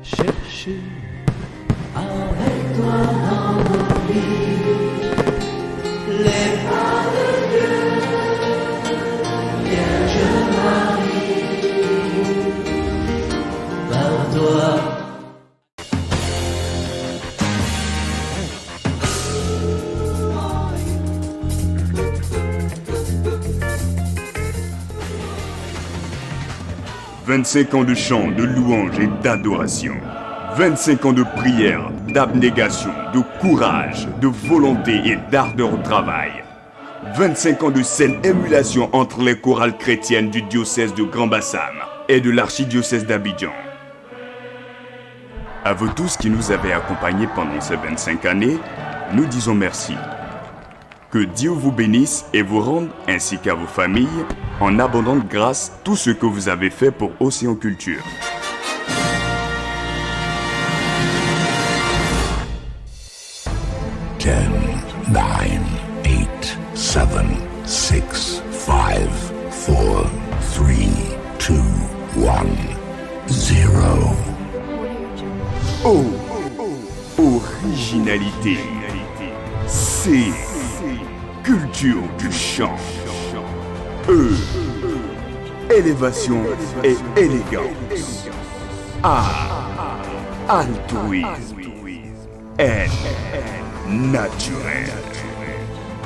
Chercher avec toi dans nos vies les pas de Dieu, Vierge Marie, par toi. « 25 ans de chant, de louange et d'adoration. 25 ans de prière, d'abnégation, de courage, de volonté et d'ardeur au travail. 25 ans de saine émulation entre les chorales chrétiennes du diocèse de Grand Bassam et de l'archidiocèse d'Abidjan. À vous tous qui nous avez accompagnés pendant ces 25 années, nous disons merci. Que Dieu vous bénisse et vous rende, ainsi qu'à vos familles, en abondante grâce tout ce que vous avez fait pour Océan Culture. Ten, 9, 8, 7, 6, 5, 4, 3, 2, 1, 0. O, originalité. C, culture du chant. E, élévation et élégance. A, altruisme. N, naturel.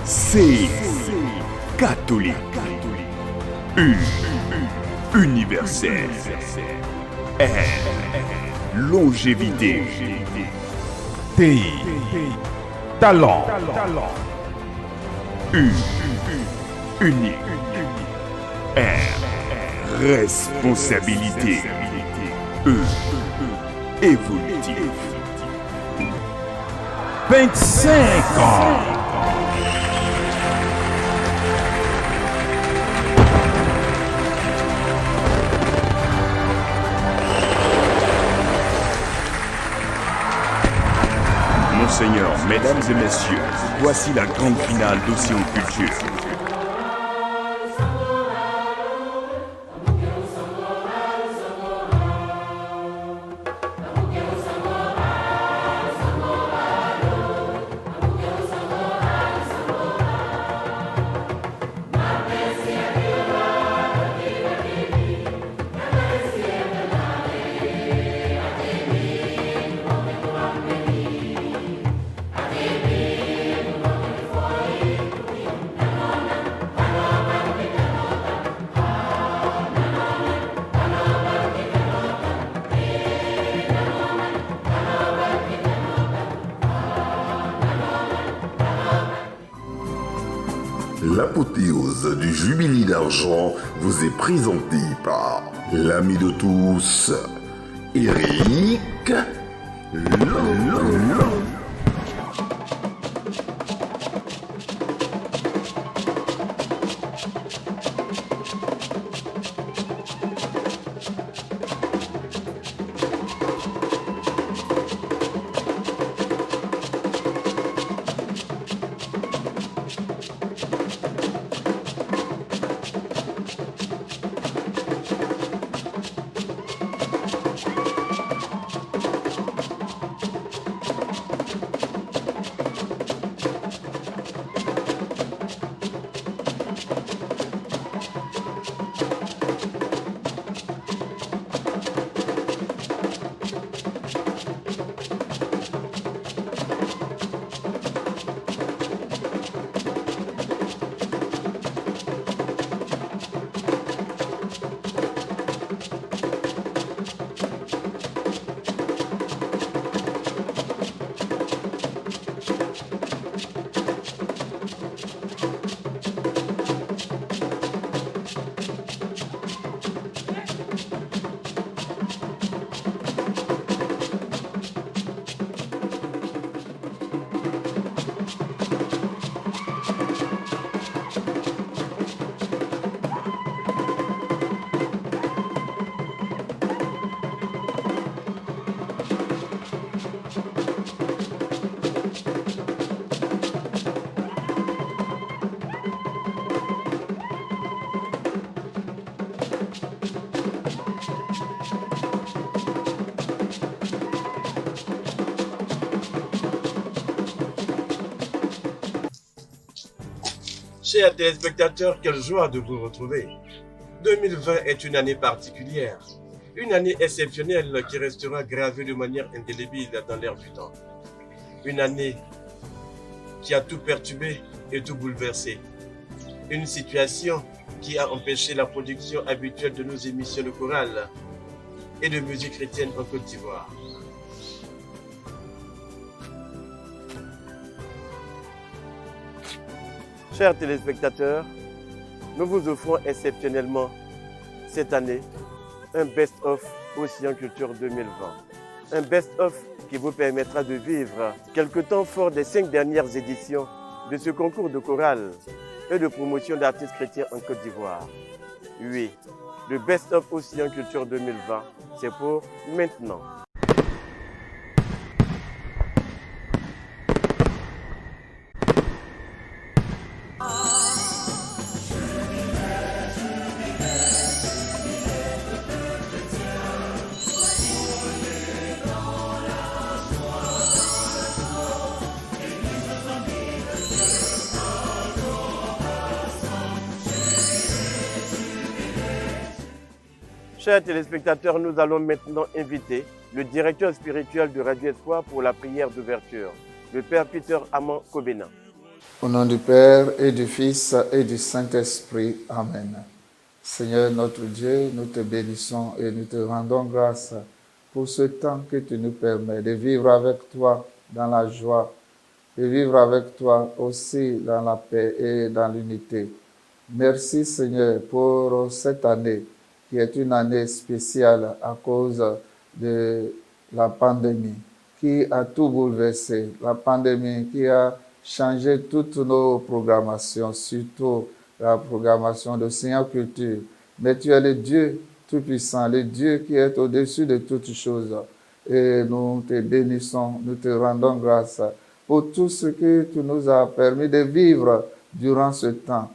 C, catholique. U, universel. R, longévité. T, talent. U, unique. R, responsabilité. E, évolutif. 25 ans. Monseigneur, mesdames et messieurs, voici la grande finale d'Océan Culture. L'apothéose du jubilé d'argent vous est présentée par l'ami de tous, Eric Lolo. Chers téléspectateurs, quelle joie de vous retrouver. 2020 est une année particulière, une année exceptionnelle qui restera gravée de manière indélébile dans l'air du temps. Une année qui a tout perturbé et tout bouleversé. Une situation qui a empêché la production habituelle de nos émissions de chorale et de musique chrétienne en Côte d'Ivoire. Chers téléspectateurs, nous vous offrons exceptionnellement cette année un best-of Océan Culture 2020. Un best-of qui vous permettra de vivre quelques temps forts des 5 dernières éditions de ce concours de chorale et de promotion d'artistes chrétiens en Côte d'Ivoire. Oui, le best-of Océan Culture 2020, c'est pour maintenant. Chers téléspectateurs, nous allons maintenant inviter le directeur spirituel de Radio Espoir pour la prière d'ouverture, le Père Peter Amand Kobena. Au nom du Père et du Fils et du Saint-Esprit. Amen. Seigneur notre Dieu, nous te bénissons et nous te rendons grâce pour ce temps que tu nous permets de vivre avec toi dans la joie, de vivre avec toi aussi dans la paix et dans l'unité. Merci Seigneur pour cette année qui est une année spéciale à cause de la pandémie qui a tout bouleversé, la pandémie qui a changé toutes nos programmations, surtout la programmation de Océan Culture. Mais tu es le Dieu Tout-Puissant, le Dieu qui est au-dessus de toutes choses. Et nous te bénissons, nous te rendons grâce pour tout ce que tu nous as permis de vivre durant ce temps.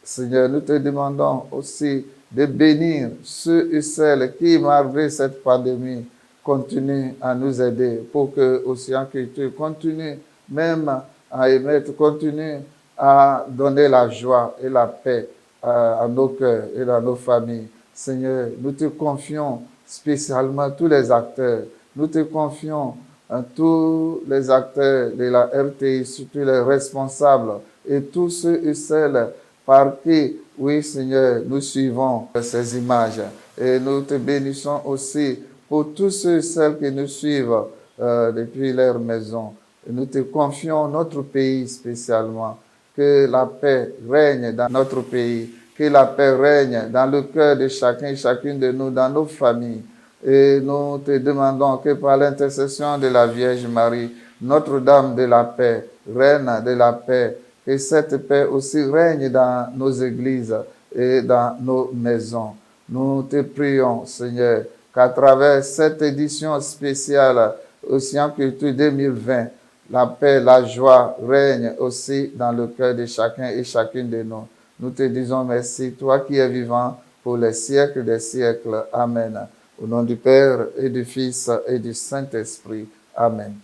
Seigneur, nous te demandons aussi de bénir ceux et celles qui, malgré cette pandémie, continuent à nous aider pour que Océan Culture continue même à émettre, continue à donner la joie et la paix à nos cœurs et à nos familles. Seigneur, nous te confions spécialement tous les acteurs. Nous te confions à tous les acteurs de la RTI, surtout les responsables et tous ceux et celles par qui, oui Seigneur, nous suivons ces images. Et nous te bénissons aussi pour tous ceux et celles qui nous suivent depuis leur maison. Et nous te confions notre pays spécialement. Que la paix règne dans notre pays. Que la paix règne dans le cœur de chacun et chacune de nous, dans nos familles. Et nous te demandons que par l'intercession de la Vierge Marie, Notre-Dame de la paix, Reine de la paix, que cette paix aussi règne dans nos églises et dans nos maisons. Nous te prions, Seigneur, qu'à travers cette édition spéciale Océan Culture 2020, la paix, la joie règne aussi dans le cœur de chacun et chacune de nous. Nous te disons merci, toi qui es vivant pour les siècles des siècles. Amen. Au nom du Père et du Fils et du Saint-Esprit. Amen.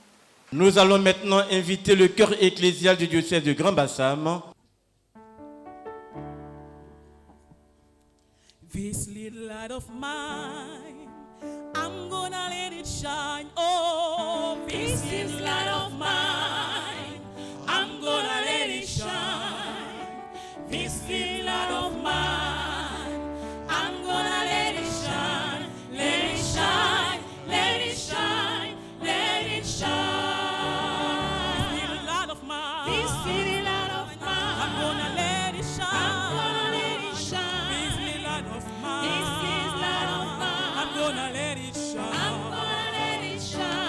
Nous allons maintenant inviter le chœur ecclésial du diocèse de Grand-Bassam. This little light of mine, I'm gonna let it shine. Oh, this little light of mine, I'm gonna let it shine. This little light of mine, I'm gonna let it shine. Let it shine, let it shine, let it shine. Gonna let it shine. I'm gonna let it shine.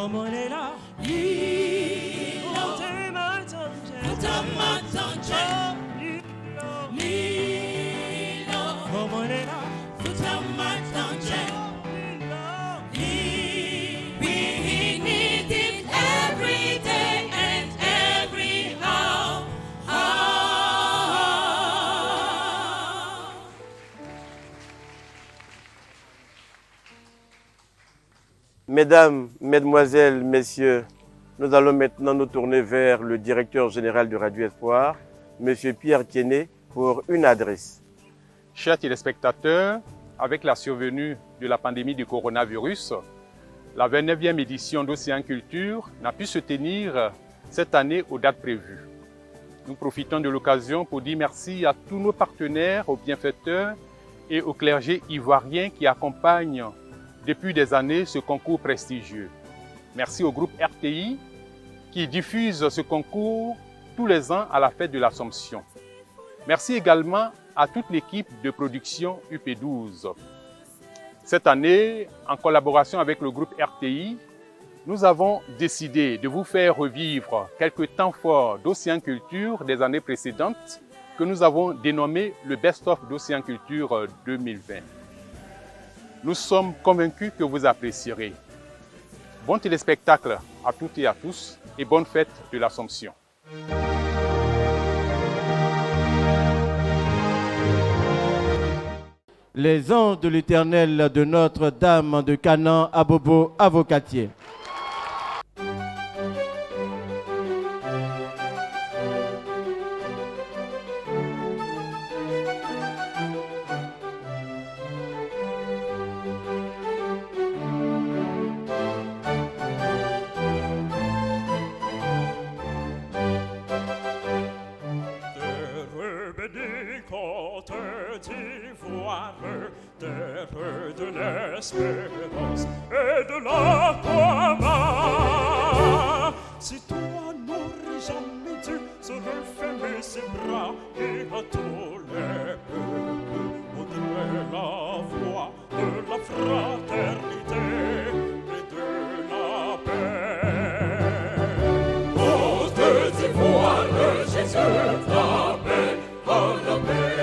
어머니라 못해만 던져 니로 어머니라 못해만 던져 We need it every day and every hour. Mesdames, Mesdemoiselles, Messieurs, nous allons maintenant nous tourner vers le directeur général de Radio Espoir, M. Pierre Tiennet, pour une adresse. Chers téléspectateurs, avec la survenue de la pandémie du coronavirus, la 29e édition d'Océan Culture n'a pu se tenir cette année aux dates prévues. Nous profitons de l'occasion pour dire merci à tous nos partenaires, aux bienfaiteurs et aux clergés ivoiriens qui accompagnent depuis des années ce concours prestigieux. Merci au groupe RTI qui diffuse ce concours tous les ans à la fête de l'Assomption. Merci également à toute l'équipe de production UP12. Cette année, en collaboration avec le groupe RTI, nous avons décidé de vous faire revivre quelques temps forts d'Océan Culture des années précédentes que nous avons dénommé le Best-of d'Océan Culture 2020. Nous sommes convaincus que vous apprécierez. Bon téléspectacle à toutes et à tous et bonne fête de l'Assomption. Les anges de l'Éternel de Notre-Dame de Canaan à Bobo Avocatier. Terre de l'espérance et de la croix. Si toi n'aurais jamais dû se refermer ses bras et à tous les peuples montrer la voie de la fraternité et de la paix. Côte d'Ivoire, Jésus t'appelle à la paix.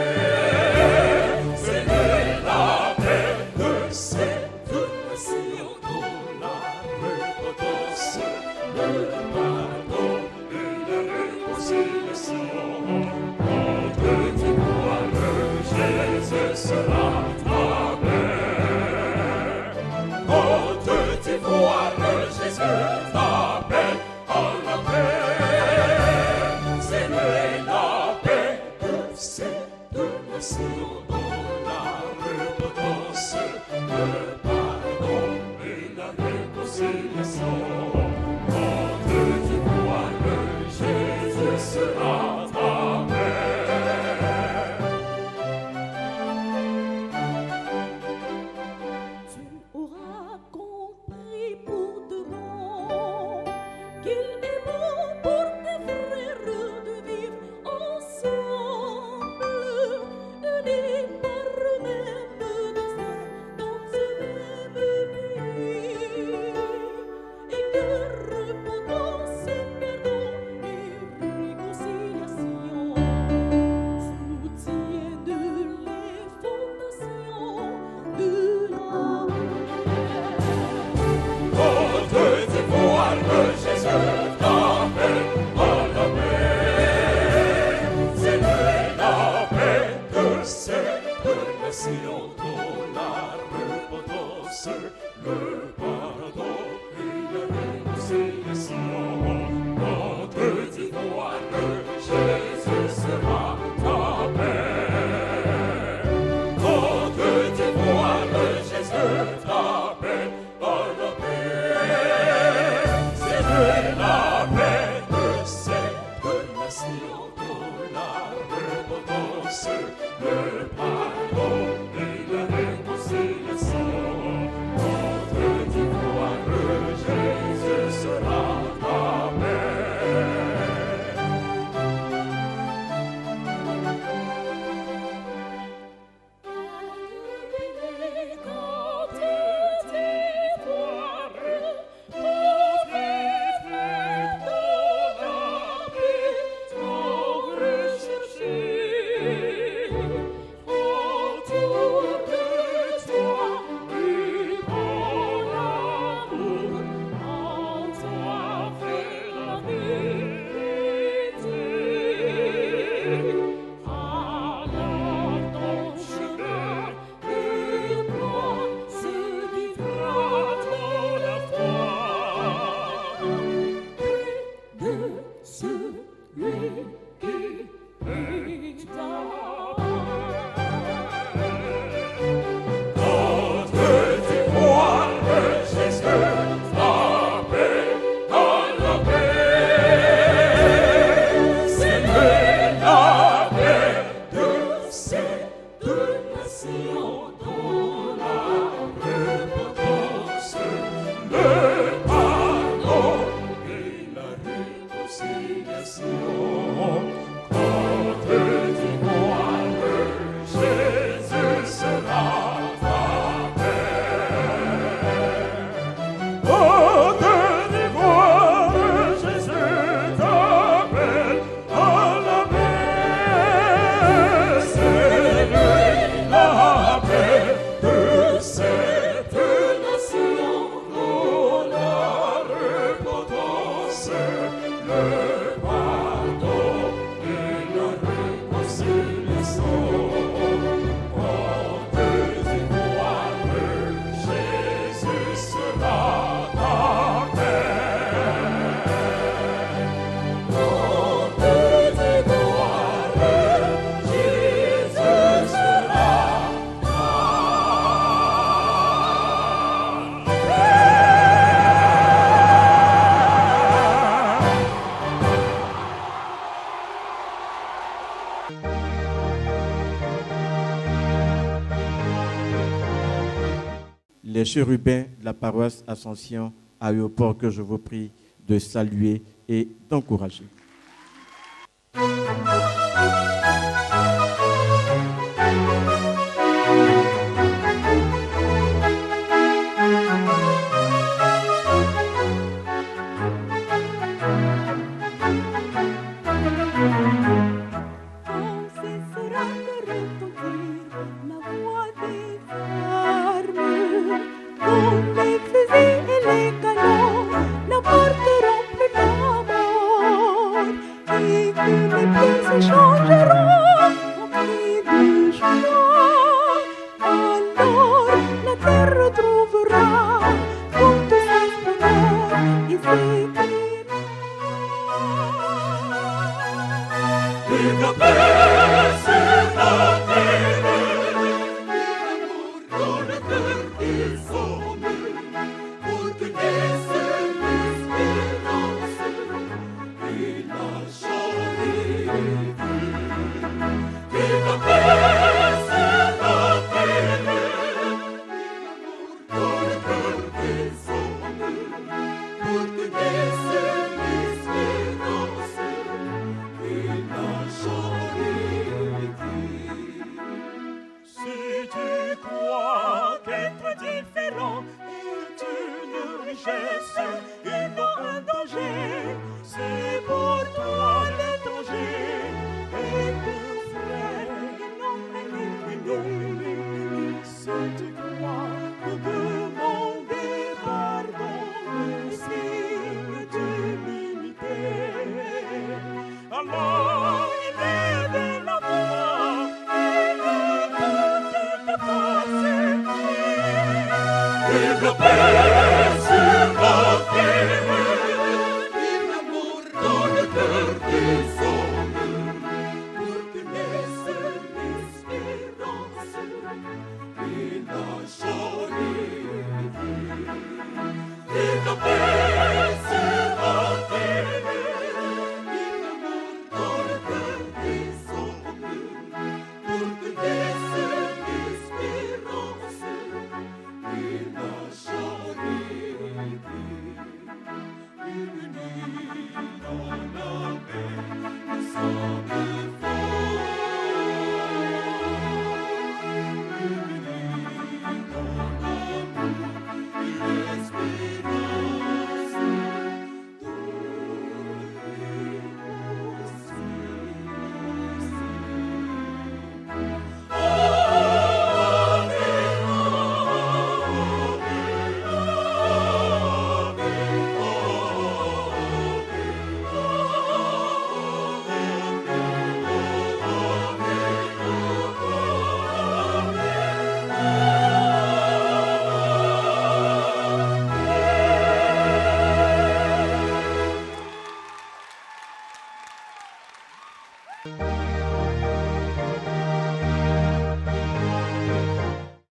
les chérubins de la paroisse Ascension Aéroport que je vous prie de saluer et d'encourager.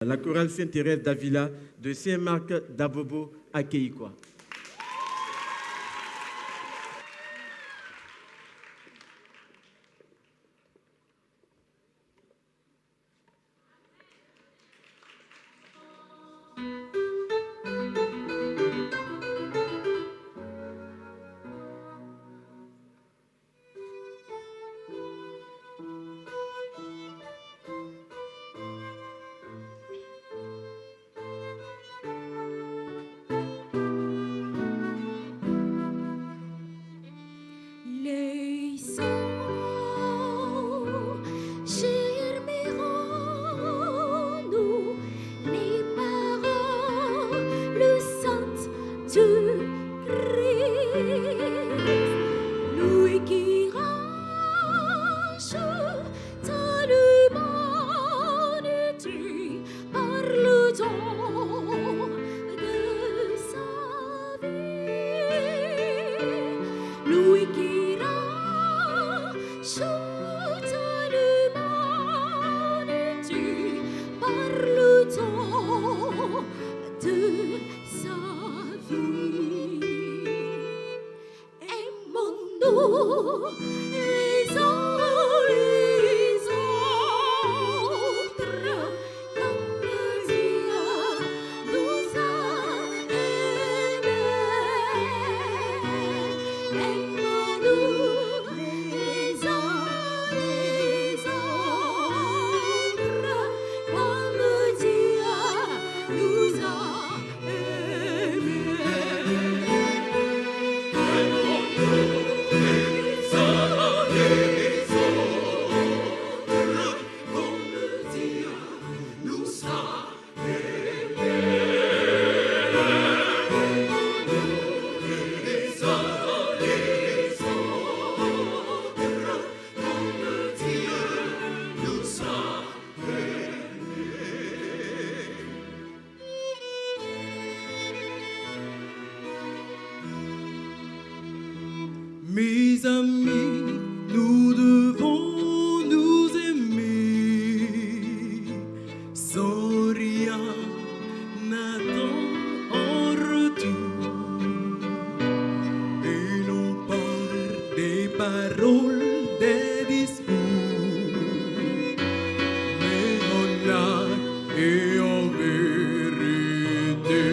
La chorale Sainte-Thérèse d'Avila de Saint-Marc d'Abobo à Keikwa. Mes amis, nous devons nous aimer sans rien attendre en retour et non par des paroles, des discours, mais en acte et en vérité.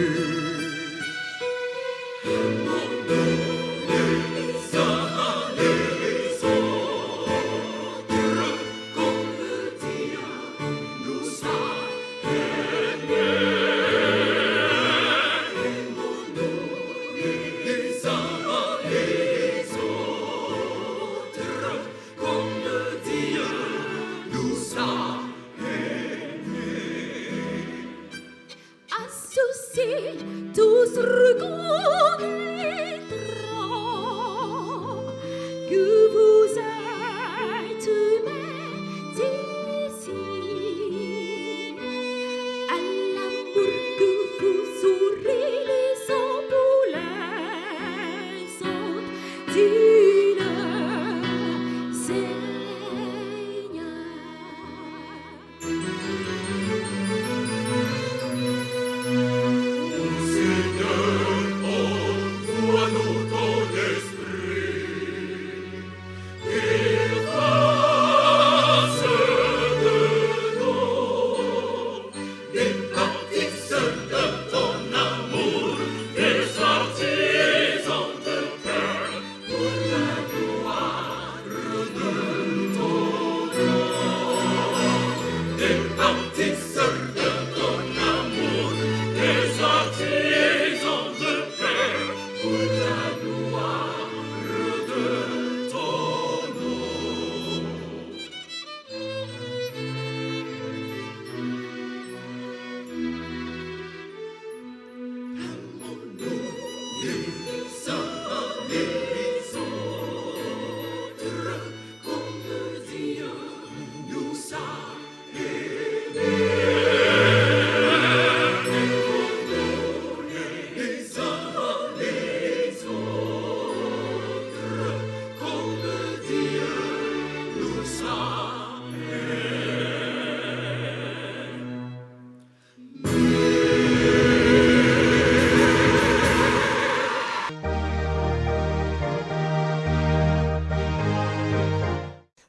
Associés, tous reconnaîtront que vous êtes nés ici, à l'amour que vous aurez les emboules sont d'une Seigneur.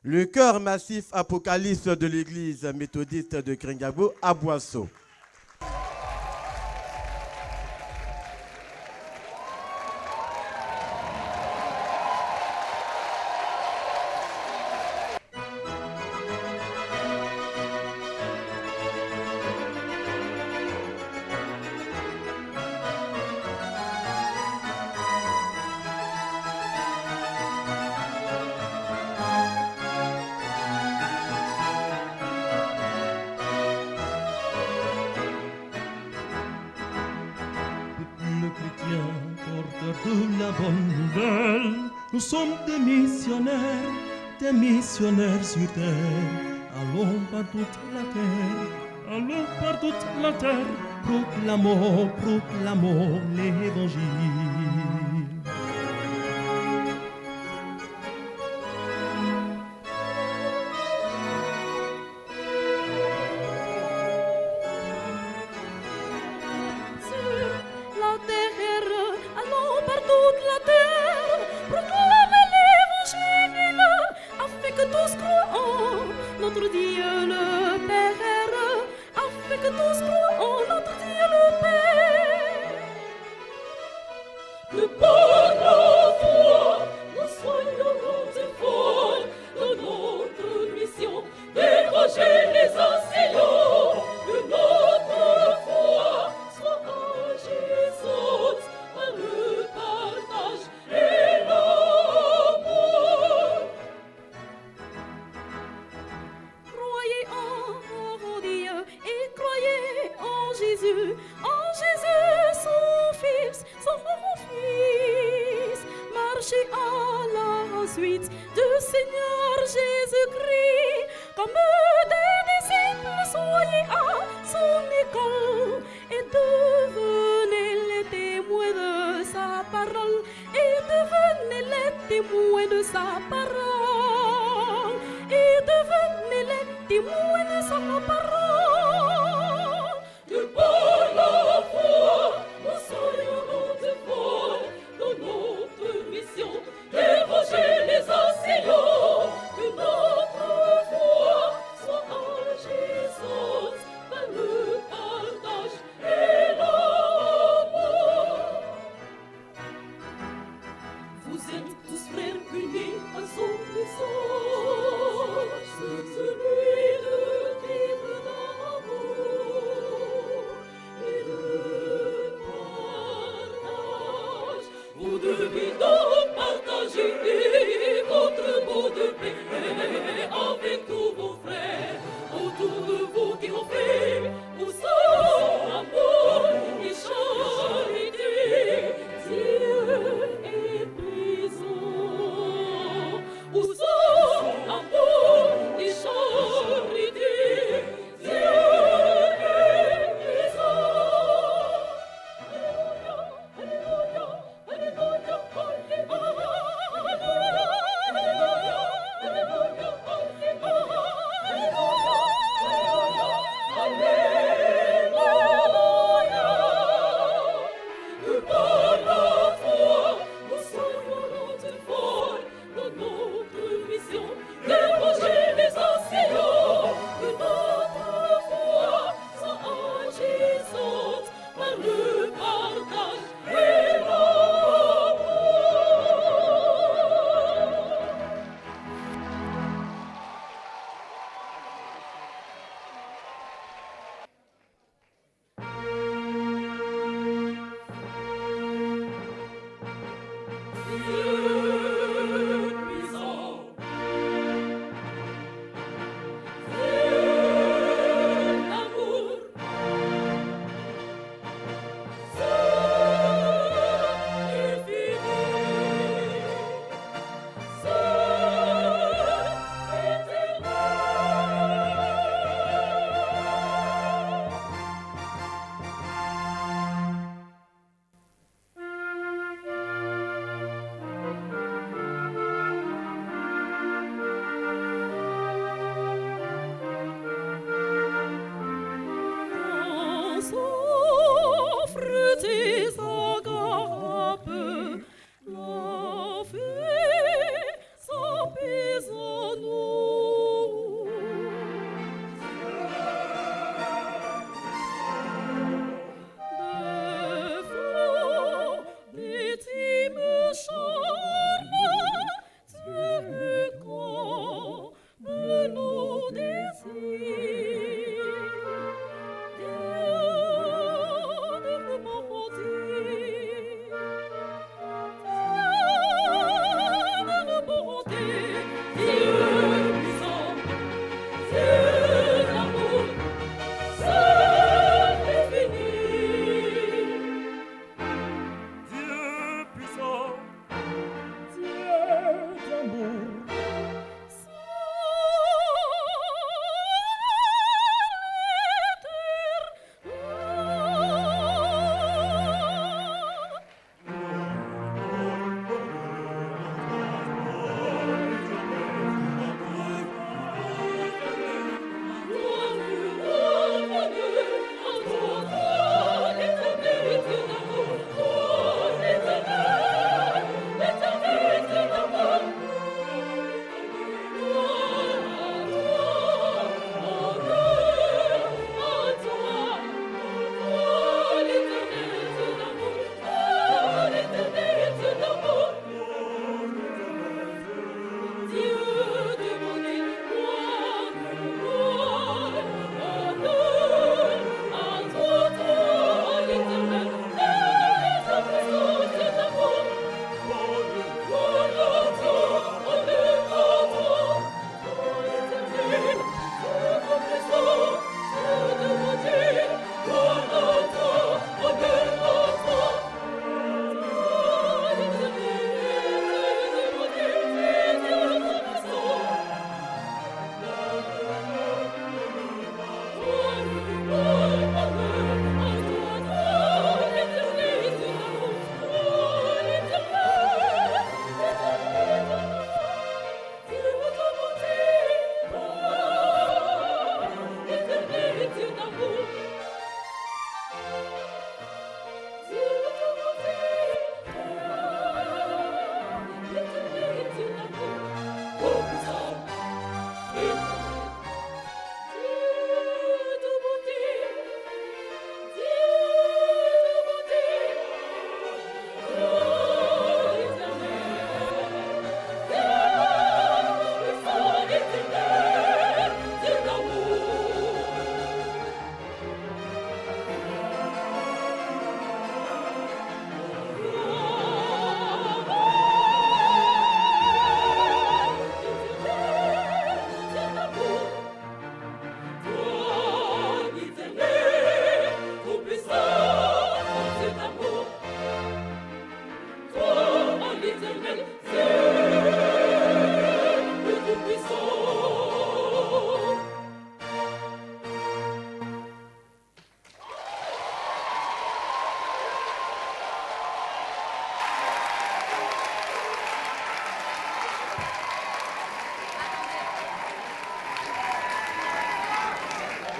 Le chœur massif Apocalypse de l'église méthodiste de Kringabo à Boisseau. Nous sommes des missionnaires sur terre. Allons par toute la terre, proclamons l'évangile. Notre Dieu le Père, afin que tous croient en notre Dieu le Père. Que par la foi, nous soyons et folles de notre mission, déroger les enseignants, que notre foi soit agissante par le partage et l'amour. Croyez en Dieu et croyez en Jésus son Fils. Marchez à la suite du Seigneur Jésus-Christ. Comme des disciples, soyez à son école et devenez les témoins de sa parole. Et devenez les témoins de sa sa parole. Que par la foi, nous soyons devant dans notre mission d'évangélisation. Que notre foi soit agissante par le partage et l'amour. Vous êtes tous frères unis à son visage, celui de vivre dans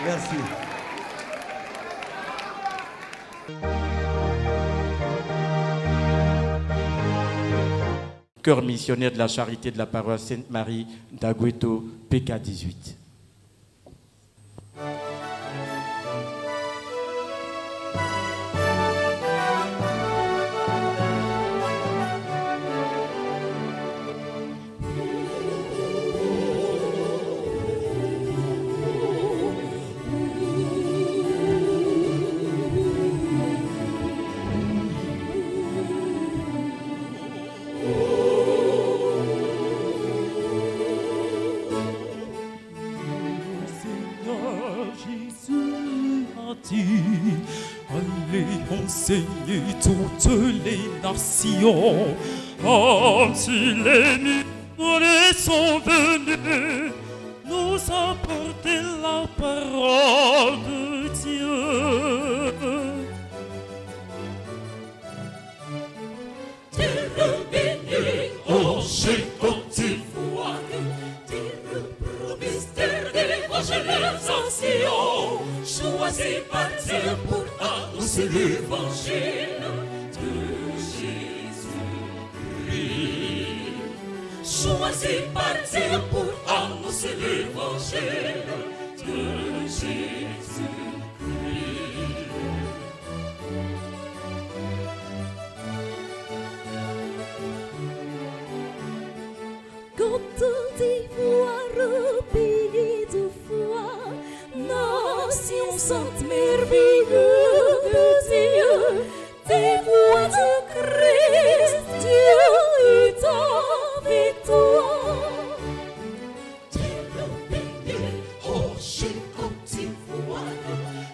Merci. Cœur missionnaire de la charité de la paroisse Sainte-Marie d'Agüeto, PK 18. Allez enseigner toutes les nations, ainsi les missionnaires sont venus nous apporter la parole de Dieu. Terre bénie, rocher Côte d'Ivoire, terre promise, terre de l'évangélisation, choisie par Dieu pour annoncer l'évangile de Jésus-Christ. Choisi par Dieu pour annoncer l'évangile de Jésus-Christ. Côte d'Ivoire, pays de foi, nation sainte merveilleuse de Dieu, témoin de Christ, Dieu est avec toi. Terre bénie, rocher Côte d'Ivoire,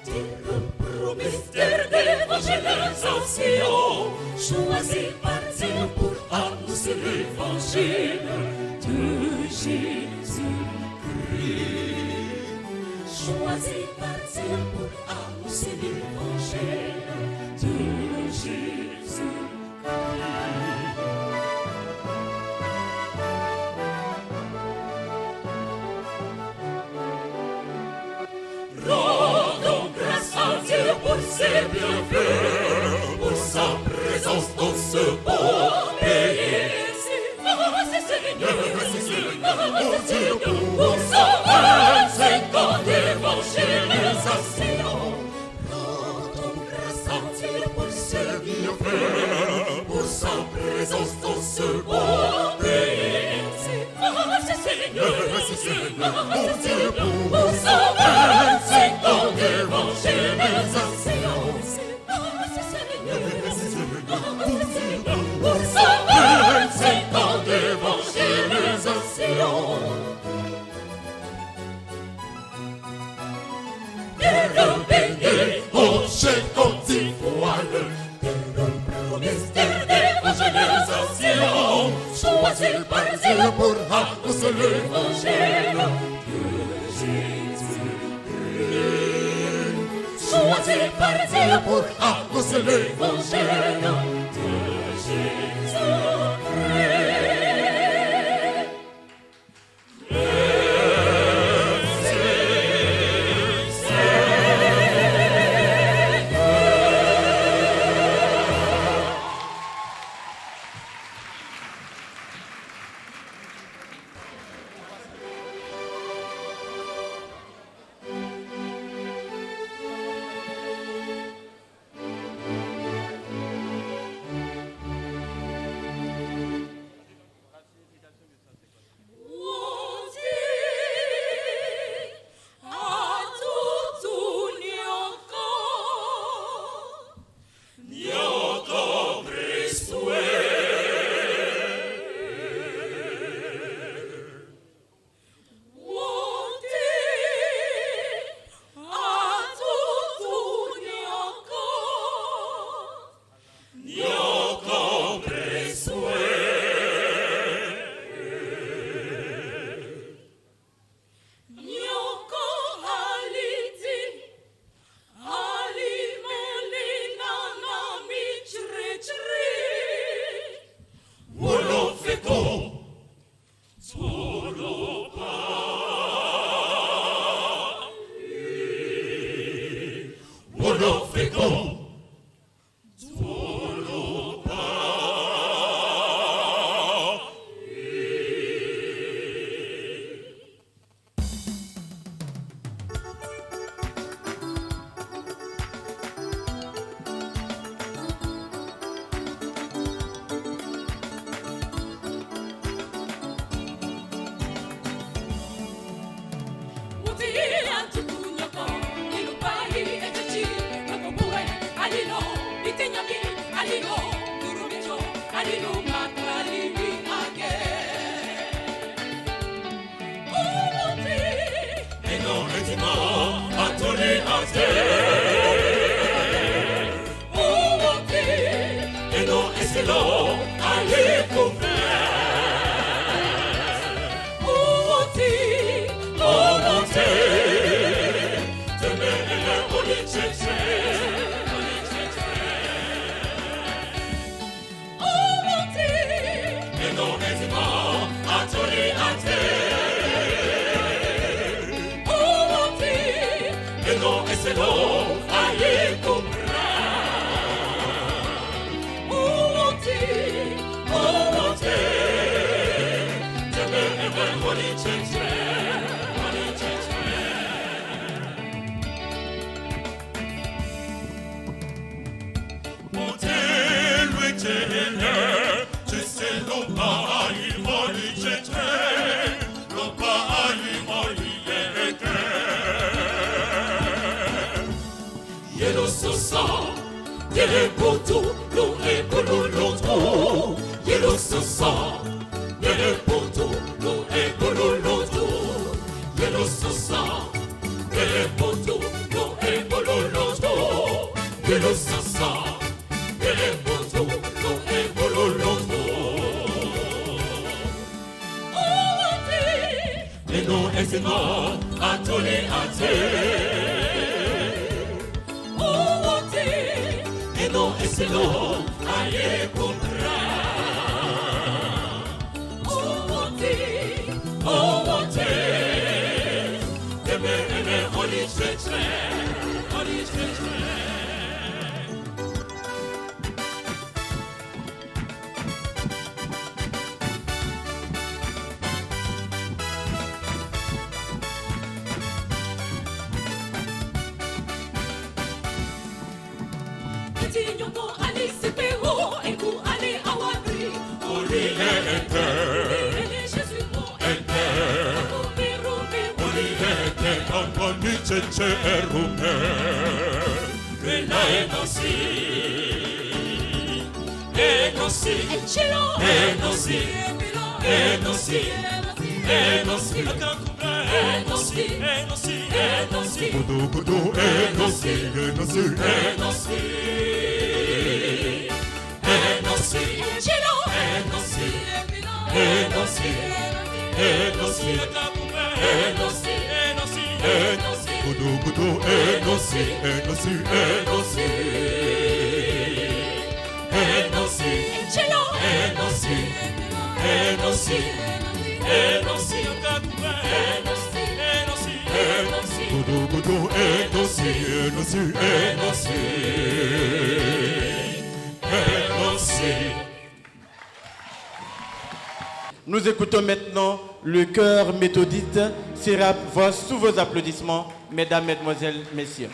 terre promise, terre d'évangélisation, choisie par Dieu pour annoncer l'évangile de Jésus-Christ. Choisi par Dieu pour annoncer l'évangile de Jésus-Christ. Rendons grâce à Dieu pour ses bienfaits, pour sa présence dans ce beau pays. Seigneur, pour sa 25 ans d'évangélisation. Rendons grâce à Dieu pour ses bienfaits, pour sa présence dans ce beau pays. Seigneur, pour sa 25 ans d'évangélisation. Pour sa 25 ans d'évangélisation. Terre bénie, rocher Côte d'Ivoire, terre promise, terre d'évangélisation, choisie par Dieu pour annoncer l'évangile de Jésus-Christ. Choisie par Dieu pour annoncer l'évangile de Jésus-Christ. Ego. Nous écoutons maintenant le chœur méthodiste Sirap Vos sous vos applaudissements, mesdames, mesdemoiselles, messieurs.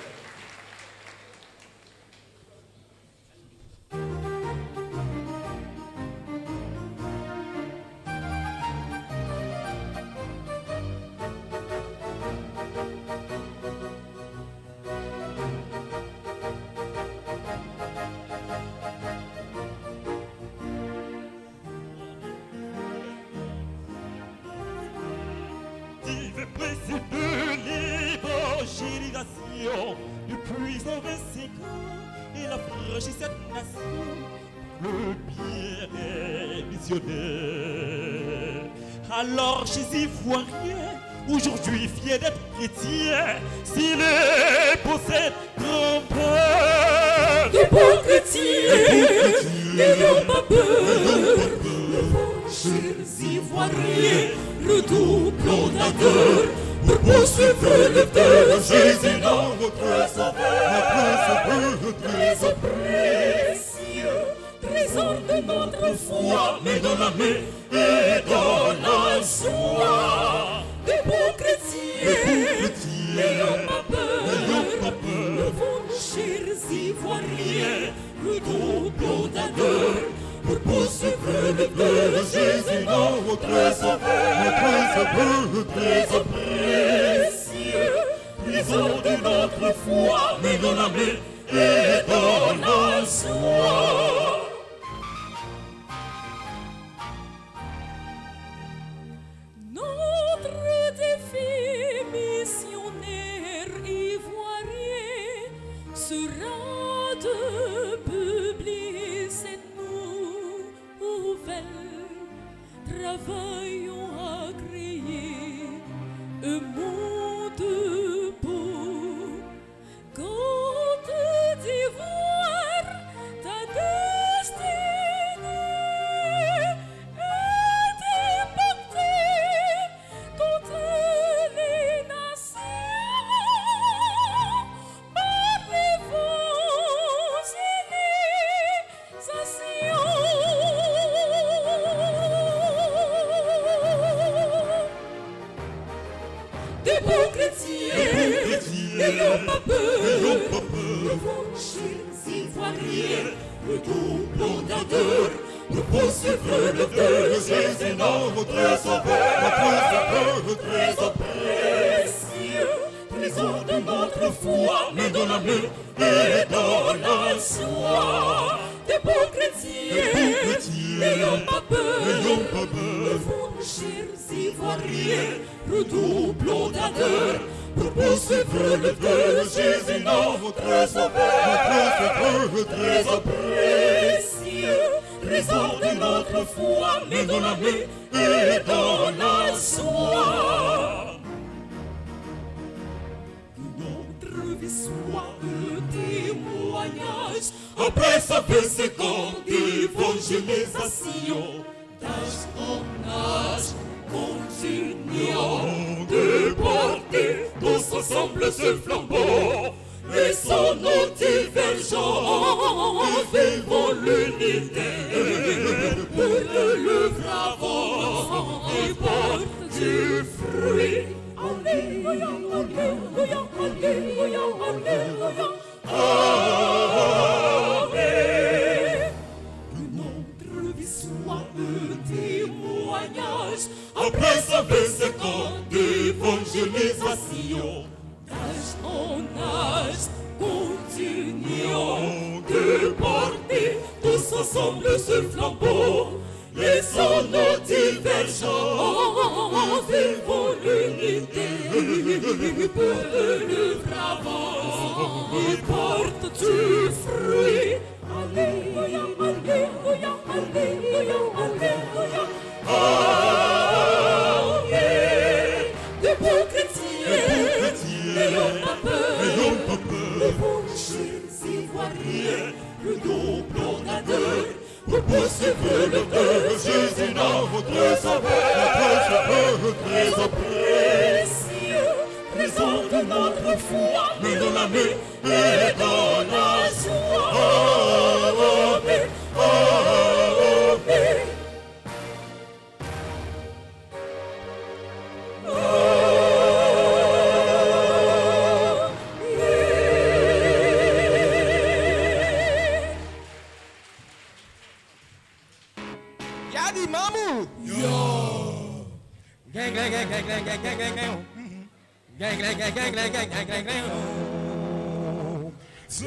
Depuis 25 ans, il a franchi cette nation. Le bien est missionnaire. Alors chez Ivoiriens, aujourd'hui fier d'être chrétien, s'il est possède grand-père. Des bons chrétiens, n'ayons pas peur. Chez Ivoiriens, redoublons d'ardeur pour poursuivre le de Jésus, notre Sauveur. trésor précieux, trésor de notre foi, mais dans la main et dans la joie. Des beaux chrétiens, n'ayons pas peur, levons nos chers ivoiriens, redoublons d'ardeur pour poursuivre le bleu de Jésus, notre sauveur, trésor précieux, trésor de notre foi, mais dans la main et dans la joie. Notre défi missionnaire ivoirien sera de publier cette nouvelle. Travaillons à créer un monde beau. Côte d'Ivoire, ta destinée est impactée. Toutes les nations par l'évangélisation. Des beaux chrétiens, n'ayons pas peur, levons nos chers ivoiriens, redoublons d'ardeur pour poursuivre le feu de Jésus, notre sauveur, trésor précieux, trésor de notre foi, mais dans la main et dans la joie. Des beaux chrétiens, n'ayons pas peur, levons nos chers ivoiriens, redoublons d'ardeur pour poursuivre le feu de Jésus, notre sauveur, trésor précieux, trésor de notre foi, mais dans la main et dans la joie. Que notre vie soit un témoignage après sa 25 ans d'évangélisation, d'âge en âge. Continuons de porter tous ensemble ce flambeau. Laissons nos divergences, vivons l'unité pour que l'œuvre avance et porte du fruit. Alléluia, alléluia, alléluia, alléluia. Amen. Que notre vie soit un témoignage après sa 25 ans d'évangélisation, d'âge en âge, continuons de porter tous ensemble ce flambeau. Laissons nos divergences, vivons l'unité pour que l'œuvre avance et porte du fruit. Alléluia, alléluia, alléluia, alléluia. Amen. De beaux chrétiens, n'ayons pas peur, levons nos chers ivoiriens, redoublons d'ardeur pour poursuivre le feu de Jésus, notre sauveur, trésor précieux, trésor de notre foi, mais dans la main et dans la joie. Amen, amen. Yadi Mamu! Yo! Gang, gang, gang, gang, gang, gang, gang, gang, gang. Gang, gang, gang, gang, gang, gang, gang, gang, gang. C'est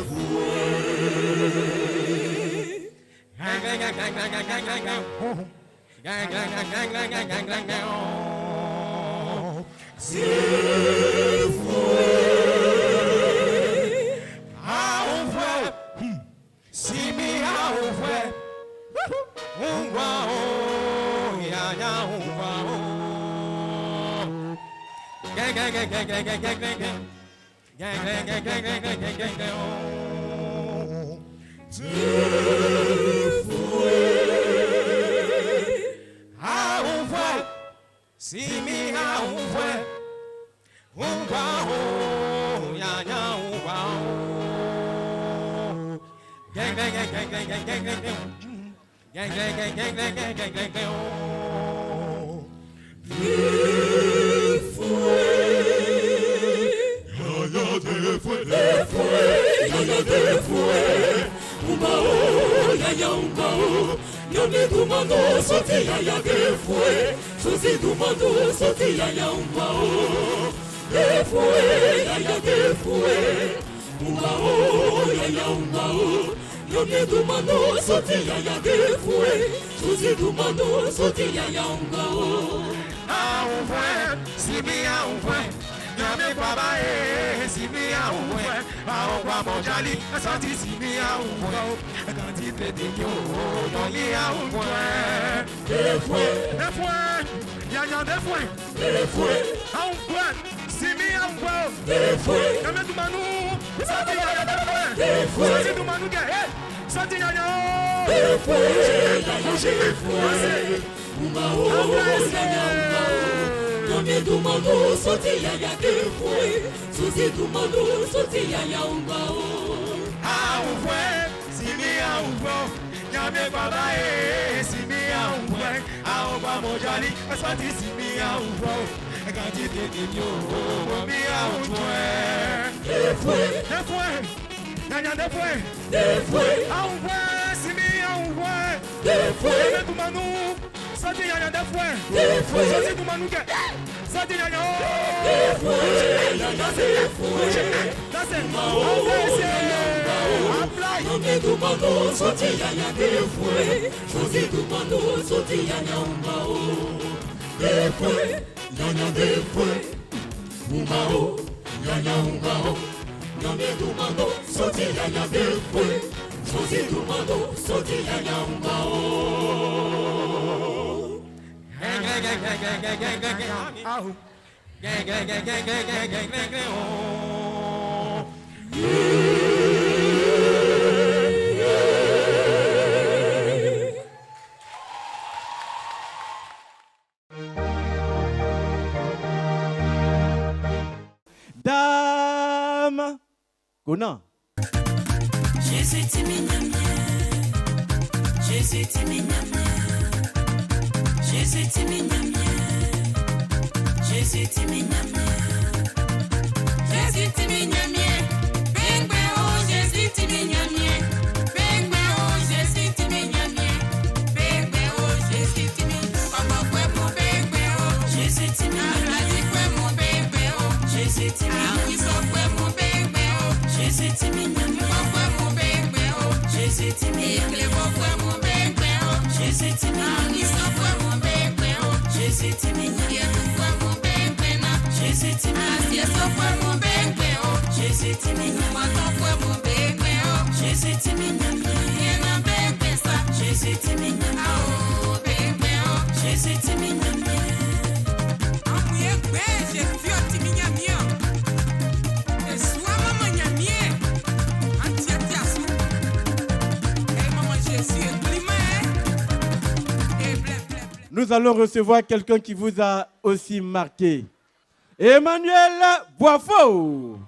voué. Gang, gang, gang, gang, gang, gang, gang, gang, gang. Gang, gang, gang, gang, gang, gang, gang, gang, gang. C'est voué. Ah, on voit. Si mi ah, on voit. On voit, oh, ya, ya, on voit, oh. Gang, gang, gang, gang, gang, gang, gang, gang, gang. Gang, gang, gang, gang, gang, gang, gang, gang, gang, oh. Ah, on voit. Si mi ah, on voit. On voit, oh, ya, ya, on voit, oh. Dame Conan. Jésus timignamien, Jésus timignamien, Jésus timignamien, Jésus timignamien, Jésus timignamien, bang bang oh Jésus timignamien, bang bang oh Jésus timignamien, bang bang oh Jésus timignamien, papa fue mon bang bang oh Jésus timignamien, Ali fue mon bang bang oh Jésus timignamien, Wiso fue mon bang bang oh Jésus timignamien, papa mon bang bang oh Jésus timignamien, Clévo fue mon bang bang oh Jésus timignamien, Wiso fue mon bang bang oh Jésus timignamien, fue mon bang bang na Jésus timignamien, Yeso fue mon bang bang oh Jésus timignamien, Maton fue mon bang bang oh Jésus timignamien, Yena bang bang sa Jésus timignamien, oh bang bang oh Jésus timignamien. Amouye gbe Jésus timignamien. Eswa maman nyamien. Antia tiasu. Hey maman Jésus climat. Nous allons recevoir quelqu'un qui vous a aussi marqué. Emmanuel Boifo.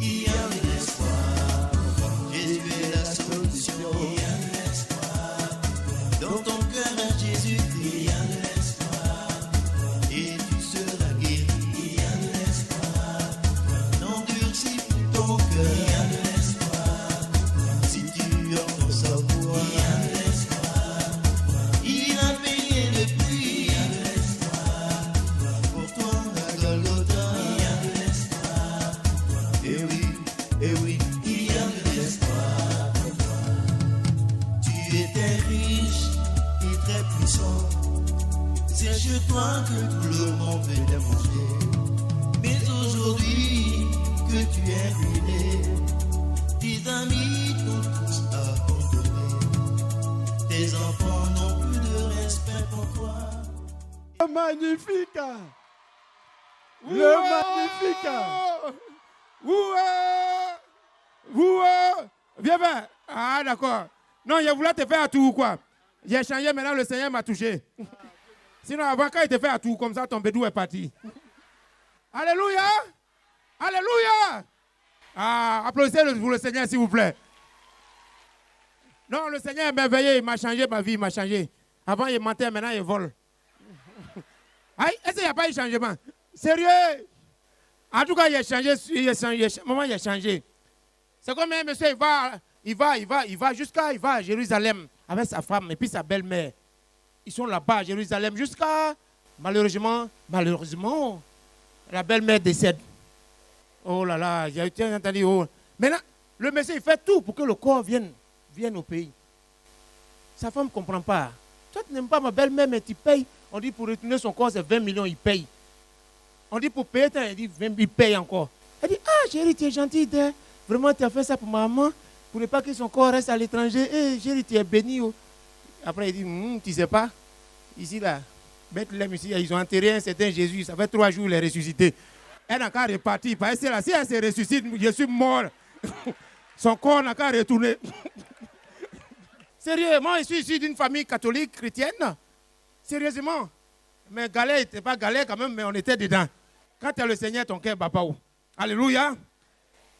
Il y a de l'espoir, Jésus est la solution. Il y a de l'espoir, dans ton cœur Jésus, il y a de l'espoir, et tu seras guéri. Il y a de l'espoir, n'endurcis plus ton cœur. Il y a de l'espoir, si tu entends sa voix. Il y a de l'espoir, il a payé le prix. Il y a de l'espoir, pour toi à Golgotha. Il y a de l'espoir, et oui, il y a de l'espoir pour toi. Tu étais riche et très puissant. C'est chez toi que tout le monde venait manger. Mais aujourd'hui que tu es ruiné, tes amis t'ont tous abandonné. Tes enfants n'ont plus de respect pour toi. Magnifique. Le magnifique. Viens, viens. Ah, d'accord. Non, je voulais te faire un tour, quoi. J'ai changé, maintenant le Seigneur m'a touché. Sinon, avant, quand il te fait un tour, comme ça, ton bédou est parti. Alléluia. Alléluia. Ah, applaudissez pour le Seigneur, s'il vous plaît. Non, le Seigneur est merveilleux, il m'a changé ma vie, il m'a changé. Avant, il mentait, maintenant, il vole. Aïe, est-ce qu'il n'y a pas eu changement? Sérieux? En tout cas, il a changé, maman, il a changé. C'est comme un monsieur, il va à Jérusalem avec sa femme et puis sa belle-mère. Ils sont là-bas à Jérusalem jusqu'à, malheureusement, la belle-mère décède. Oh là là, j'ai entendu. Oh. Maintenant, le monsieur, il fait tout pour que le corps vienne au pays. Sa femme ne comprend pas. Toi, tu n'aimes pas ma belle-mère, mais tu payes. On dit pour retourner son corps, c'est 20 millions, il paye. On dit pour payer, il dit 20, il paye encore. Elle dit, ah chérie, tu es gentil. Vraiment, tu as fait ça pour ma maman, pour ne pas que son corps reste à l'étranger. Eh, chérie, tu es béni. Oh. Après, il dit, tu ne sais pas. Ici, là, Bethléem, ici, ils ont enterré un certain Jésus. Ça fait 3 jours, il est ressuscité. Elle n'a qu'à repartir. Parce que si elle se ressuscite, je suis mort. Son corps n'a qu'à retourner. Sérieux, moi, je suis issu d'une famille catholique, chrétienne. Sérieusement. Mais galère, n'était pas galère quand même, mais on était dedans. Quand tu as le Seigneur, ton cœur ne bat pas où. Alléluia.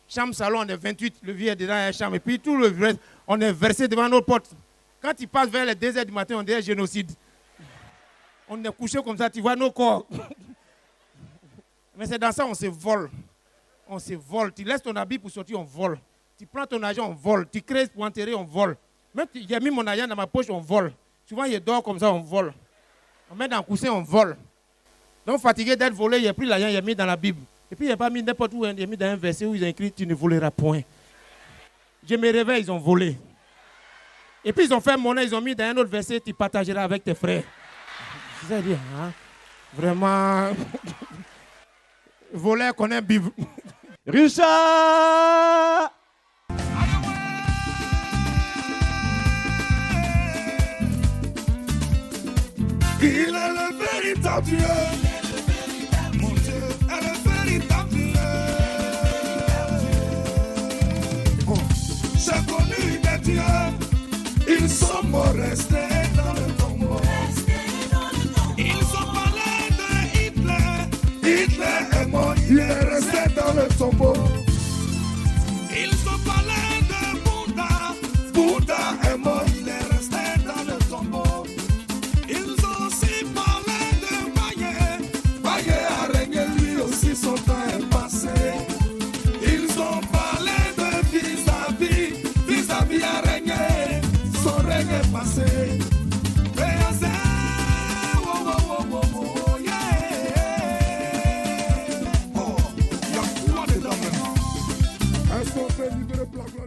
Chambre, salon, on est 28, le vieux est dedans, il y a chambre. Et puis tout le reste, on est versé devant nos portes. Quand il passe vers les 2h du matin, on dit génocide. On est couché comme ça, tu vois nos corps. Mais c'est dans ça, on se vole. On se vole. Tu laisses ton habit pour sortir, on vole. Tu prends ton argent, on vole. Tu crées pour enterrer, on vole. Même si j'ai mis mon argent dans ma poche, on vole. Souvent, il dort comme ça, on vole. On met dans le coussin, on vole. Donc, fatigué d'être volé, il a pris l'argent, il a mis dans la Bible. Et puis, il n'a pas mis n'importe où, il a mis dans un verset où ils ont écrit « Tu ne voleras point ». Je me réveille, ils ont volé. Et puis, ils ont fait monnaie, ils ont mis dans un autre verset « Tu partageras avec tes frères ». C'est-à-dire, hein, vraiment, voler connaît Bible. Richard! Il est le véritable Dieu. Mon Dieu est le véritable Dieu. Oh, j'ai connu des dieux. Ils sont morts restés dans le tombeau. Ils ont parlé de Hitler. Hitler est mort, il est resté dans le tombeau. Ils ont parlé de Bouddha. Bouddha est mort, il est resté dans le tombeau. Son temps est passé. Ils ont parlé de vis-à-vis a régné, son règne est passé.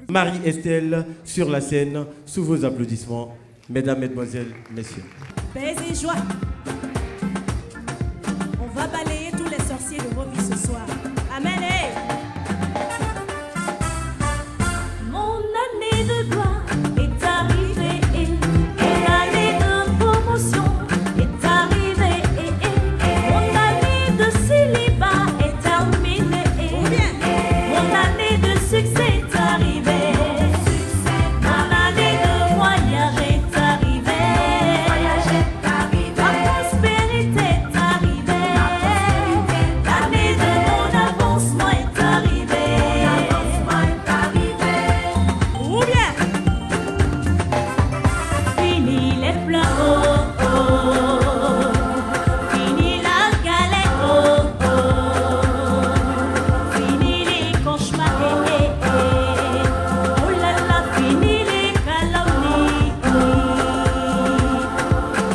Marie-Estelle sur la scène, sous vos applaudissements, mesdames, mesdemoiselles, messieurs. Paix et joie. On va balayer tous les sorciers de vos vies ce soir. Amen. Hey. Mon année de gloire est arrivée et l'année de promotion est arrivée. Mon année de célibat est terminée. Mon année de succès est arrivée. Mon année de voyage est arrivée. Ma prospérité est arrivée. L'année de mon avancement est arrivée. Ou bien. Fini les pleurs, oh oh. Fini la galère, oh oh. Fini les cauchemars, eh eh. Oh là là, fini les calomnies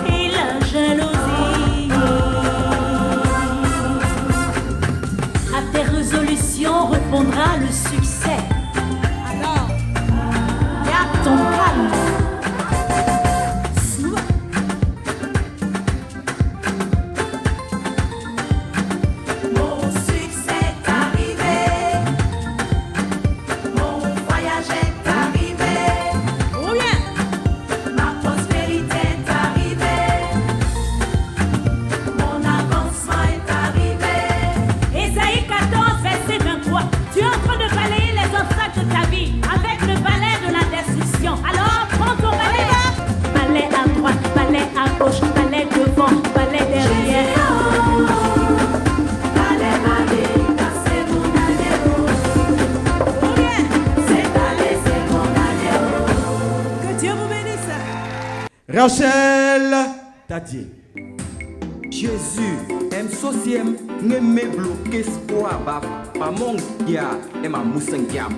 et la jalousie. À tes résolutions répondra le succès. Alors, Garde ton calme. Mon succès est arrivé. Mon voyage est arrivé. ou bien. Ma prospérité est arrivée. Mon avancement est arrivé. Ésaïe 14, verset 23. Tu es en train de balayer les obstacles de ta vie avec le balai de la destruction. Alors Rachel Tadier. Jésus aime sociem ne me bloquer espoir pas mon dia et ma moussangia.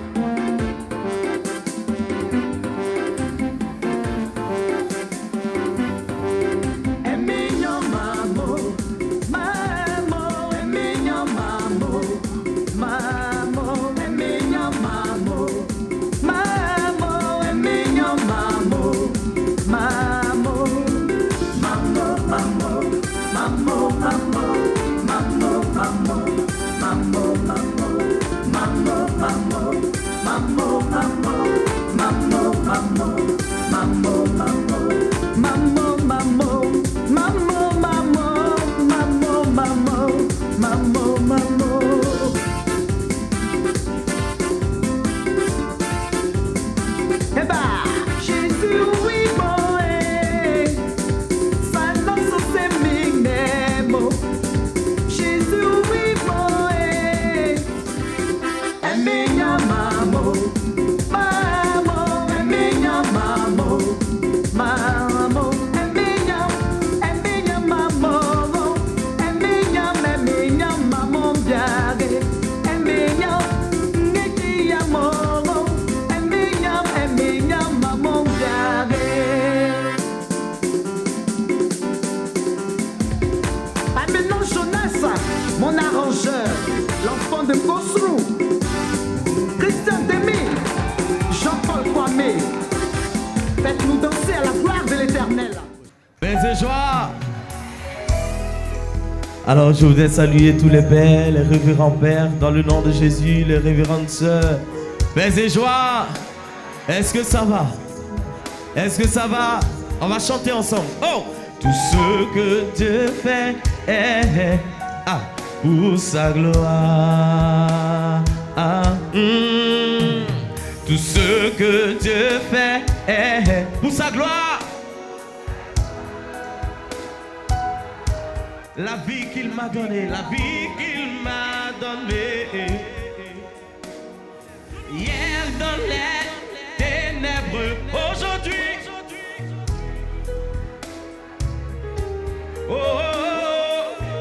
Mon arrangeur, l'enfant de Kosrou, Christian Demi, Jean-Paul Kwame, faites-nous danser à la gloire de l'Éternel. Paix et joie. Alors je voudrais saluer tous les pères, les révérends pères, dans le nom de Jésus, les révérendes sœurs. Paix et joie. Est-ce que ça va? Est-ce que ça va? On va chanter ensemble. Oh! Tout ce que Dieu fait est pour sa gloire. Tout ce que Dieu fait est pour sa gloire. La vie qu'il m'a donnée, la vie qu'il m'a donnée. Hier dans les ténèbres, aujourd'hui. Oh,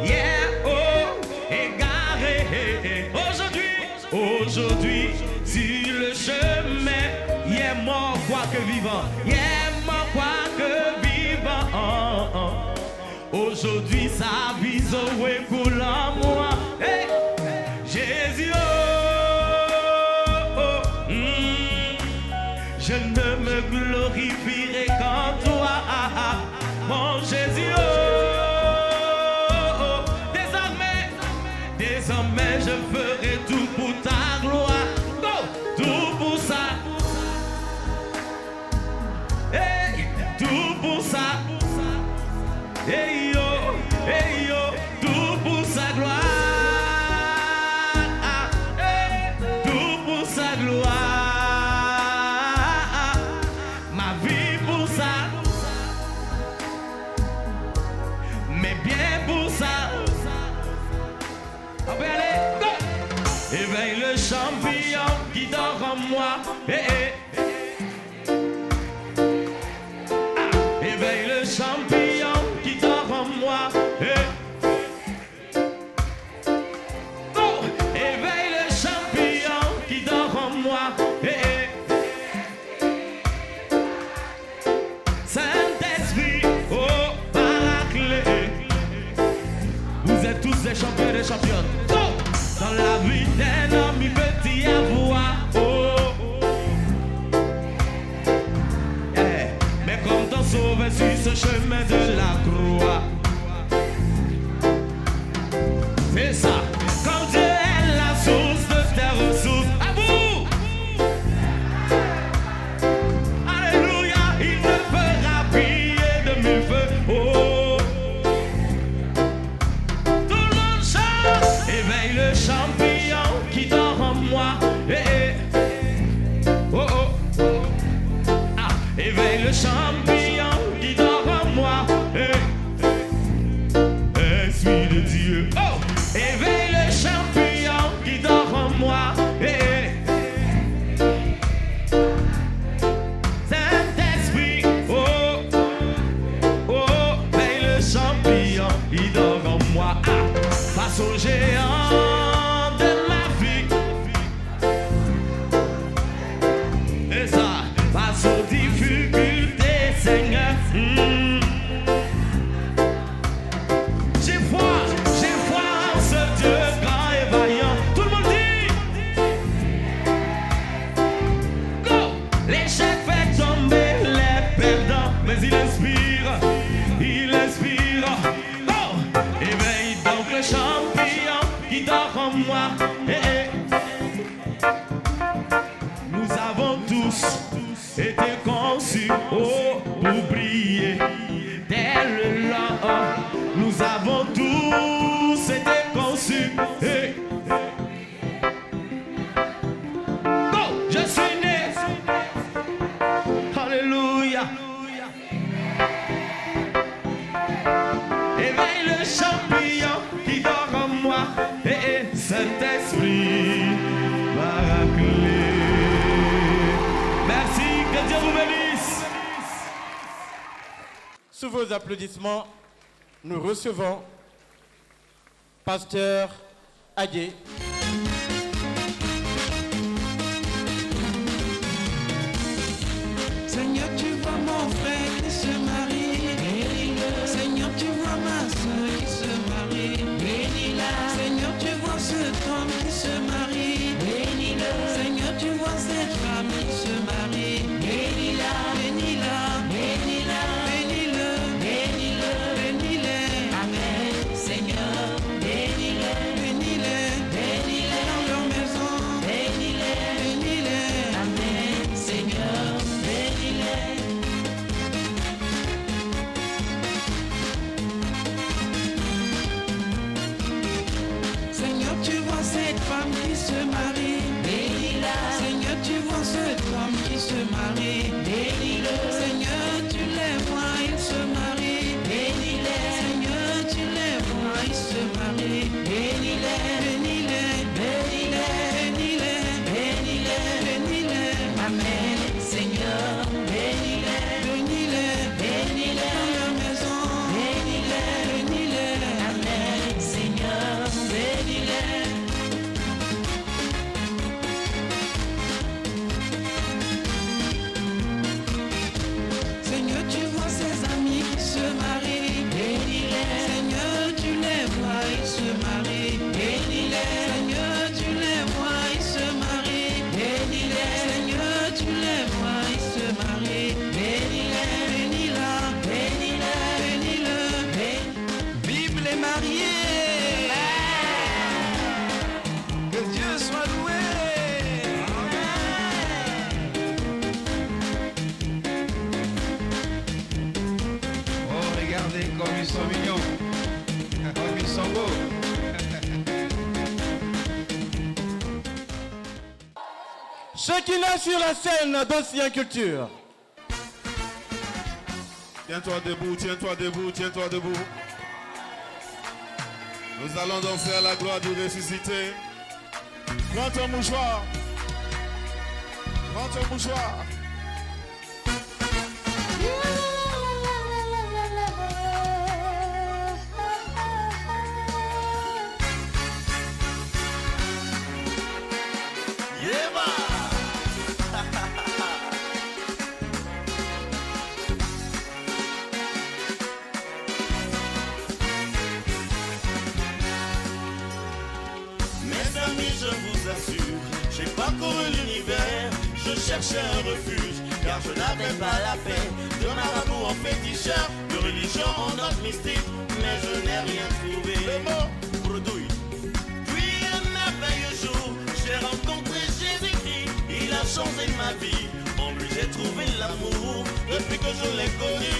yeah, oh, égaré. Aujourd'hui, sur le chemin, il est mort quoique vivant. Il est mort quoique vivant. Aujourd'hui, sa vie coule en moi. Hey, Jésus, je ne me glorifierai qu'en toi, mon Jésus. Désormais, je ferai tout pour ta gloire. Oh, tout pour ça. Hey, tout pour ça. Hey yo, tout pour sa gloire. Hey, tout pour sa gloire. Ma vie pour ça. Mais bien pour ça. Éveille le champion qui dort en moi. Éveille le champion qui dort en moi. Oh, éveille le champion qui dort en moi. Saint-Esprit, oh Paraclet, vous êtes tous des champions et des championnes. Dans la vie d'un homme, il peut y avoir dort en moi. Nous avons tous été conçus pour briller tel l'or. Nous avons tous été conçus. Go, je suis né. Alléluia. Éveille le champignon qui dort en moi. Saint-Esprit paraclet. Merci, que Dieu vous bénisse. Sous vos applaudissements, nous recevons Pasteur Adjé. Seigneur, tu vois mon frère qui se marie. Bénis-le. Seigneur, tu vois ma soeur qui se marie. Bénis-la. Seigneur, tu vois cet homme qui se marie. Bénis-le. Seigneur, tu vois cette femme qui se marie. Bénis-la. Bénis-la. Bénis-la. Bénis-le. Bénis-le. Bénis-les. Amen. Seigneur, bénis-les. Bénis-les. Bénis-les dans leur maison. Bénis-les. Bénis-les. Amen. Seigneur, bénis-les. Seigneur, tu vois cette femme qui se marie. Bénis-la. Seigneur, tu vois cet homme qui se marie. Bénis-le. Seigneur, tu les vois, ils se marient. Bénis-les. Seigneur, tu les vois, ils se marient. Bénis-les. Bénis-les. Bénis-les. Bénis-les. Bénis-les. Bénis-les. Amen. Seigneur, bénis-les. Bénis-les. Bénis-les dans leur maison. Bénis-les. Bénis-les. Amen. Seigneur, bénis-les. Seigneur, tu vois ses amis qui se marient. Bénis-les. Seigneur, tu les vois, ils se marient. Bénis-les. Seigneur, tu les vois, ils se marient. Bénis-les. Seigneur, tu les vois, ils se marient. Bénis-les. Bénis-la. Bénis-les. Bénis-le. Vive les mariés. Que Dieu soit loué. Oh, regardez comme ils sont mignons. Comme ils sont beaux. Chacun sur la scène d'Océan Culture. Tiens-toi debout, tiens-toi debout, tiens-toi debout. Nous allons danser à la gloire du ressuscité. Prends ton mouchoir. Prends ton mouchoir. Mes amis, je vous assure, j'ai parcouru l'univers, je cherchais un refuge, car je n'avais pas la paix. De marabout en féticheur, de religion en ordre mystique, mais je n'ai rien trouvé. Le mot bredouille. Puis un merveilleux jour, j'ai rencontré Jésus-Christ, il a changé ma vie. En lui j'ai trouvé l'amour, depuis que je l'ai connu,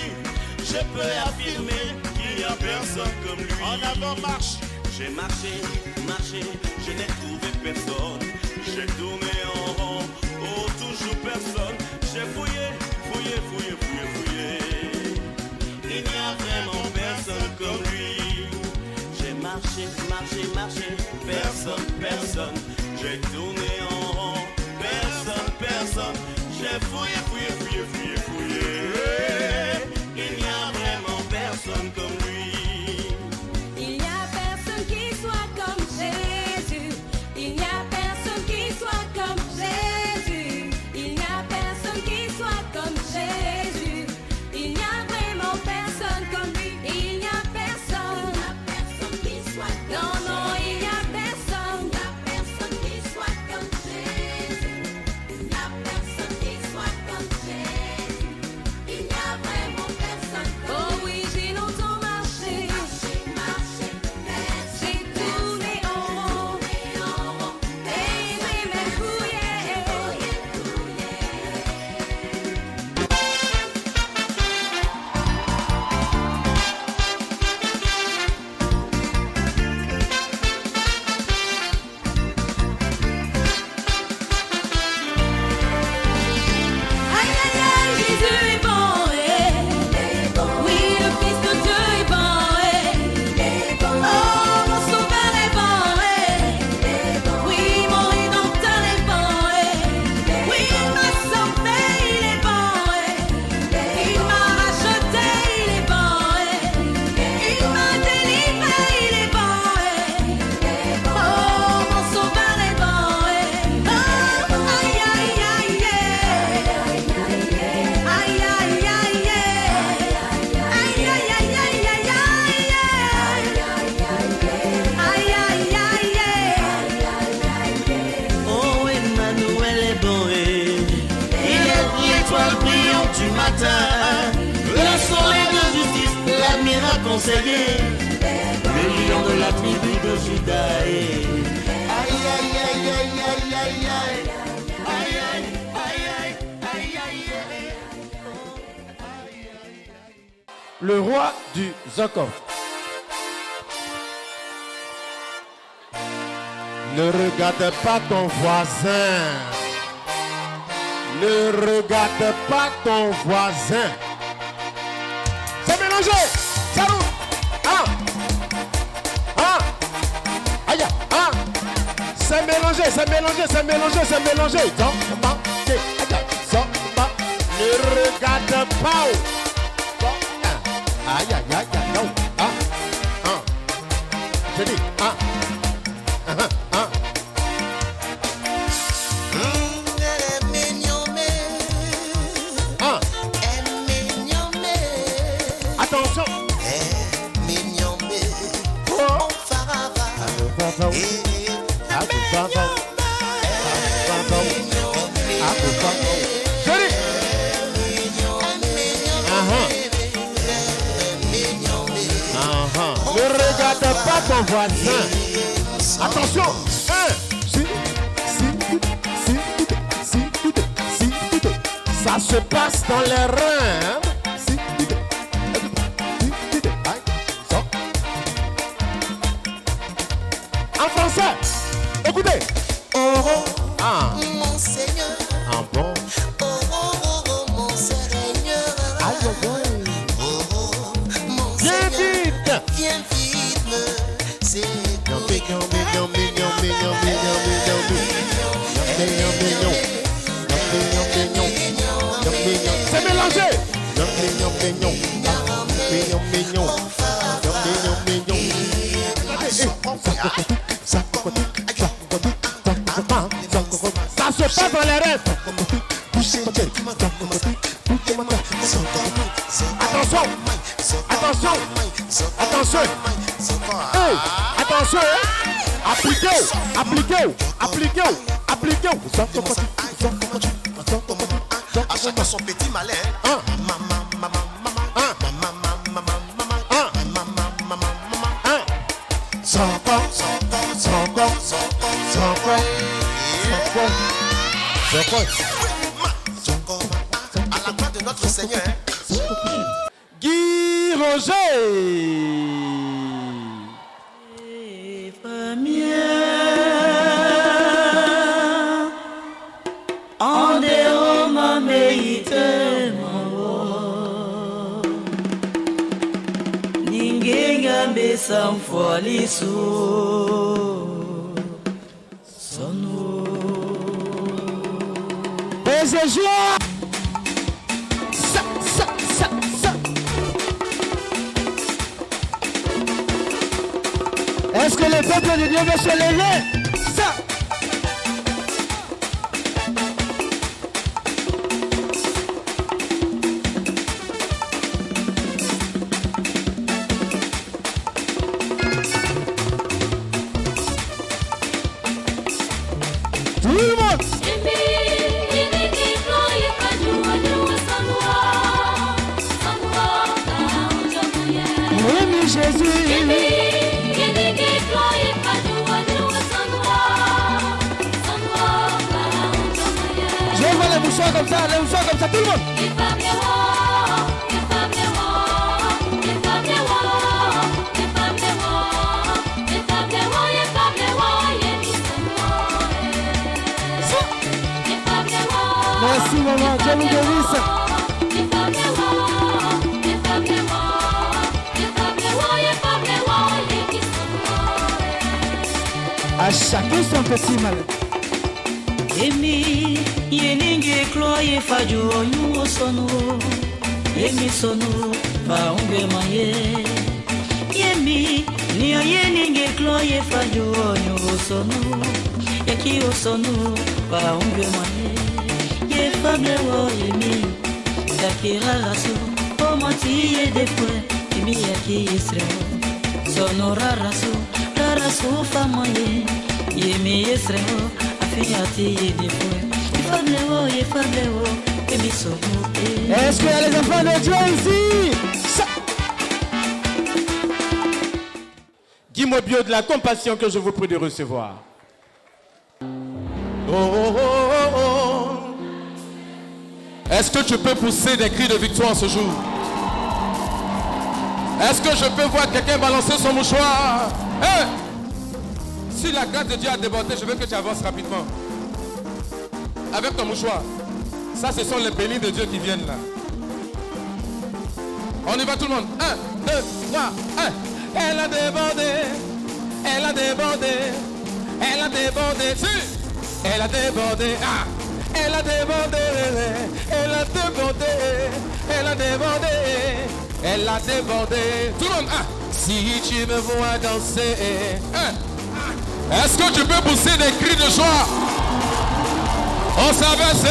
je peux affirmer qu'il n'y a personne comme lui. En avant marche. J'ai marché, marché, je n'ai trouvé personne. J'ai tourné en rond, oh toujours personne. J'ai fouillé, fouillé, fouillé, fouillé, fouillé. Il n'y a vraiment personne comme lui. J'ai marché, marché, marché, personne, personne. J'ai tourné en rond, personne, personne. J'ai fouillé, fouillé, fouillé, fouillé, fouillé. Il n'y a vraiment personne comme lui. Il n'y a personne qui soit comme Jésus. Il n'y a personne qui soit comme Jésus. Il n'y a personne qui soit comme Jésus. Il n'y a vraiment personne comme lui. Il n'y a personne. Il n'y a personne qui soit comme non, non, il n'y a personne. Il n'y a personne qui soit comme adoré. Il est l'étoile brillante du matin, le soleil de justice, l'admirable conseiller, le lion de la tribu de Juda. Aïe, aïe, aïe, aïe, aïe, aïe, aïe. Le roi du Zokov. Ne regarde pas ton voisin. Ne regarde pas ton voisin. C'est mélangé. Ça roule. Ah. Ah. Aïe. Ah. C'est mélangé, c'est mélangé, c'est mélangé, c'est mélangé. Zomba. Aïe. Zomba. Ne regarde pas. Aïe, aïe, aïe, aïe, non. Ah, ah. Je dis, ah, ah, ah. Elle est mignonne. Ah. Elle est mignonne. Attention. Elle est mignonne. Oh, Farava. Ne regarde pas ton voisin. Attention. Ça se passe dans les reins. En français, écoutez. Ah. Mon Seigneur. Ah bon. Mon Seigneur. Aïe, Viens vite. Viens vite me séduire. Mignon. C'est mélangé. Mignon. Ça se passe dans les rêves. Attention. Hey, attention. Appliquez. À chacun son petit malin. À la gloire de notre Seigneur. Guy Roger. En dehors ma meite ningenga besa mfwaliso sono Baiser joie. Est-ce que le peuple de Dieu veut se lever? Ça. Tout le monde. Oui, Jésus. Je vois les mouchoirs comme ça, tout le monde. Merci maman, Dieu vous bénisse. À chacun son petit mal. Emi yeninge kloye faju onyu sono Emi sono ba unge maye Emi ni yeninge kloye faju onyu sono Yaki sono ba unge maye Ye fable wo emi Yakira raso o mati ye defwe Emi yaki Israel sono raso famaye Yemi Israel Fiyati de fue, Est-ce qu'il y a les enfants de Dieu ici? Dis-moi bio de la compassion que je vous prie de recevoir. Oh, oh, oh, oh. Est-ce que tu peux pousser des cris de victoire ce jour? Est-ce que je peux voir quelqu'un balancer son mouchoir? Hey! Si la grâce de Dieu a débordé, je veux que tu avances rapidement. Avec ton mouchoir. Ça, ce sont les bénis de Dieu qui viennent là. On y va tout le monde. 1, 2, 3, 1. Elle a débordé. Elle a débordé. Elle a débordé. Si. Elle a débordé. Ah. Elle a débordé. Elle a débordé. Elle a débordé. Elle a débordé. Tout le monde. Ah. Si tu me vois danser. Est-ce que tu peux pousser des cris de joie? On s'avance.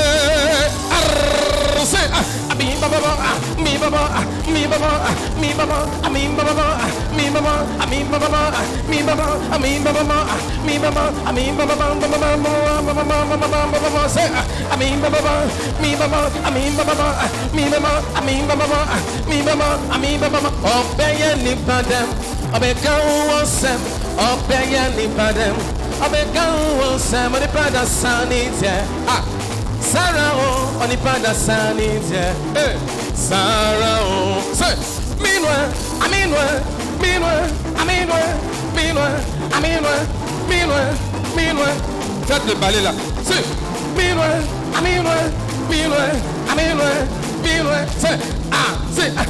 Sarah, on n'est pas dans sa nid. Sarah, c'est minuit, à minuit, minuit, à minuit, minuit, à minuit, minuit, minuit. Faites le balai là. C'est minuit, à minuit, minuit, à minuit, minuit. C'est ah, c'est ah.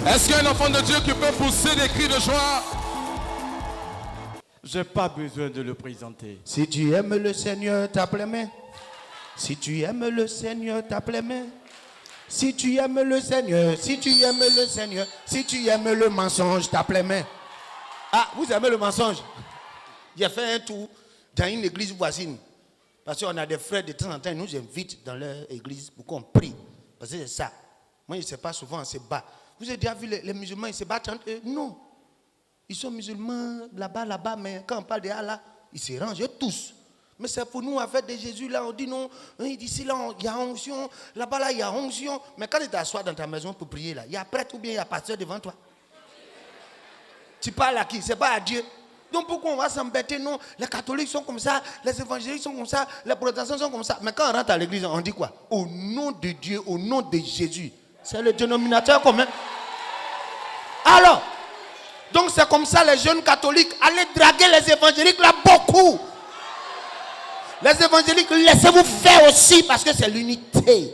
Est-ce qu'il y a un enfant de Dieu qui peut pousser des cris de joie? Je n'ai pas besoin de le présenter. Si tu aimes le Seigneur, tape les mains. Si tu aimes le Seigneur, tape les mains. Si tu aimes le Seigneur, si tu aimes le Seigneur, si tu aimes le mensonge, tape les mains. Ah, vous aimez le mensonge? J'ai fait un tour dans une église voisine. Parce qu'on a des frères de temps en temps, ils nous invitent dans leur église pour qu'on prie. Parce que c'est ça. Moi, je ne sais pas, souvent on se bat. Vous avez déjà vu les musulmans, ils se battent entre eux? Non. Ils sont musulmans là-bas, mais quand on parle de Allah, ils se rangent tous. Mais c'est pour nous, avec de Jésus, là, on dit non, d'ici là, il y a onction, là-bas, là, il y a onction. Mais quand tu t'assois dans ta maison pour prier, là, il y a prêtre ou bien il y a pasteur devant toi. Tu parles à qui? C'est pas à Dieu. Donc pourquoi on va s'embêter? Non, les catholiques sont comme ça, les évangéliques sont comme ça, les protestants sont comme ça. Mais quand on rentre à l'église, on dit quoi? Au nom de Dieu, au nom de Jésus. C'est le dénominateur commun. Alors, donc c'est comme ça les jeunes catholiques, allez draguer les évangéliques là beaucoup. Les évangéliques, laissez-vous faire aussi parce que c'est l'unité.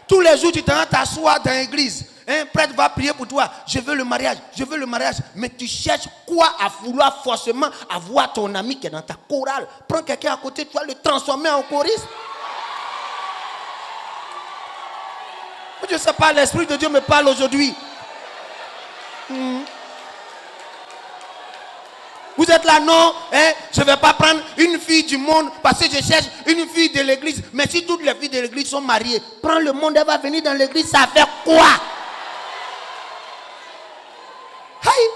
Tous les jours, tu t'assois dans l'église. Un prêtre va prier pour toi. Je veux le mariage, je veux le mariage. Mais tu cherches quoi à vouloir forcément avoir ton ami qui est dans ta chorale. Prends quelqu'un à côté de toi, le transformer en choriste. Je ne sais pas, l'Esprit de Dieu me parle aujourd'hui. Vous êtes là, non, je ne vais pas prendre une fille du monde parce que je cherche une fille de l'église. Mais si toutes les filles de l'église sont mariées, prends le monde, elle va venir dans l'église, ça fait quoi? Hey!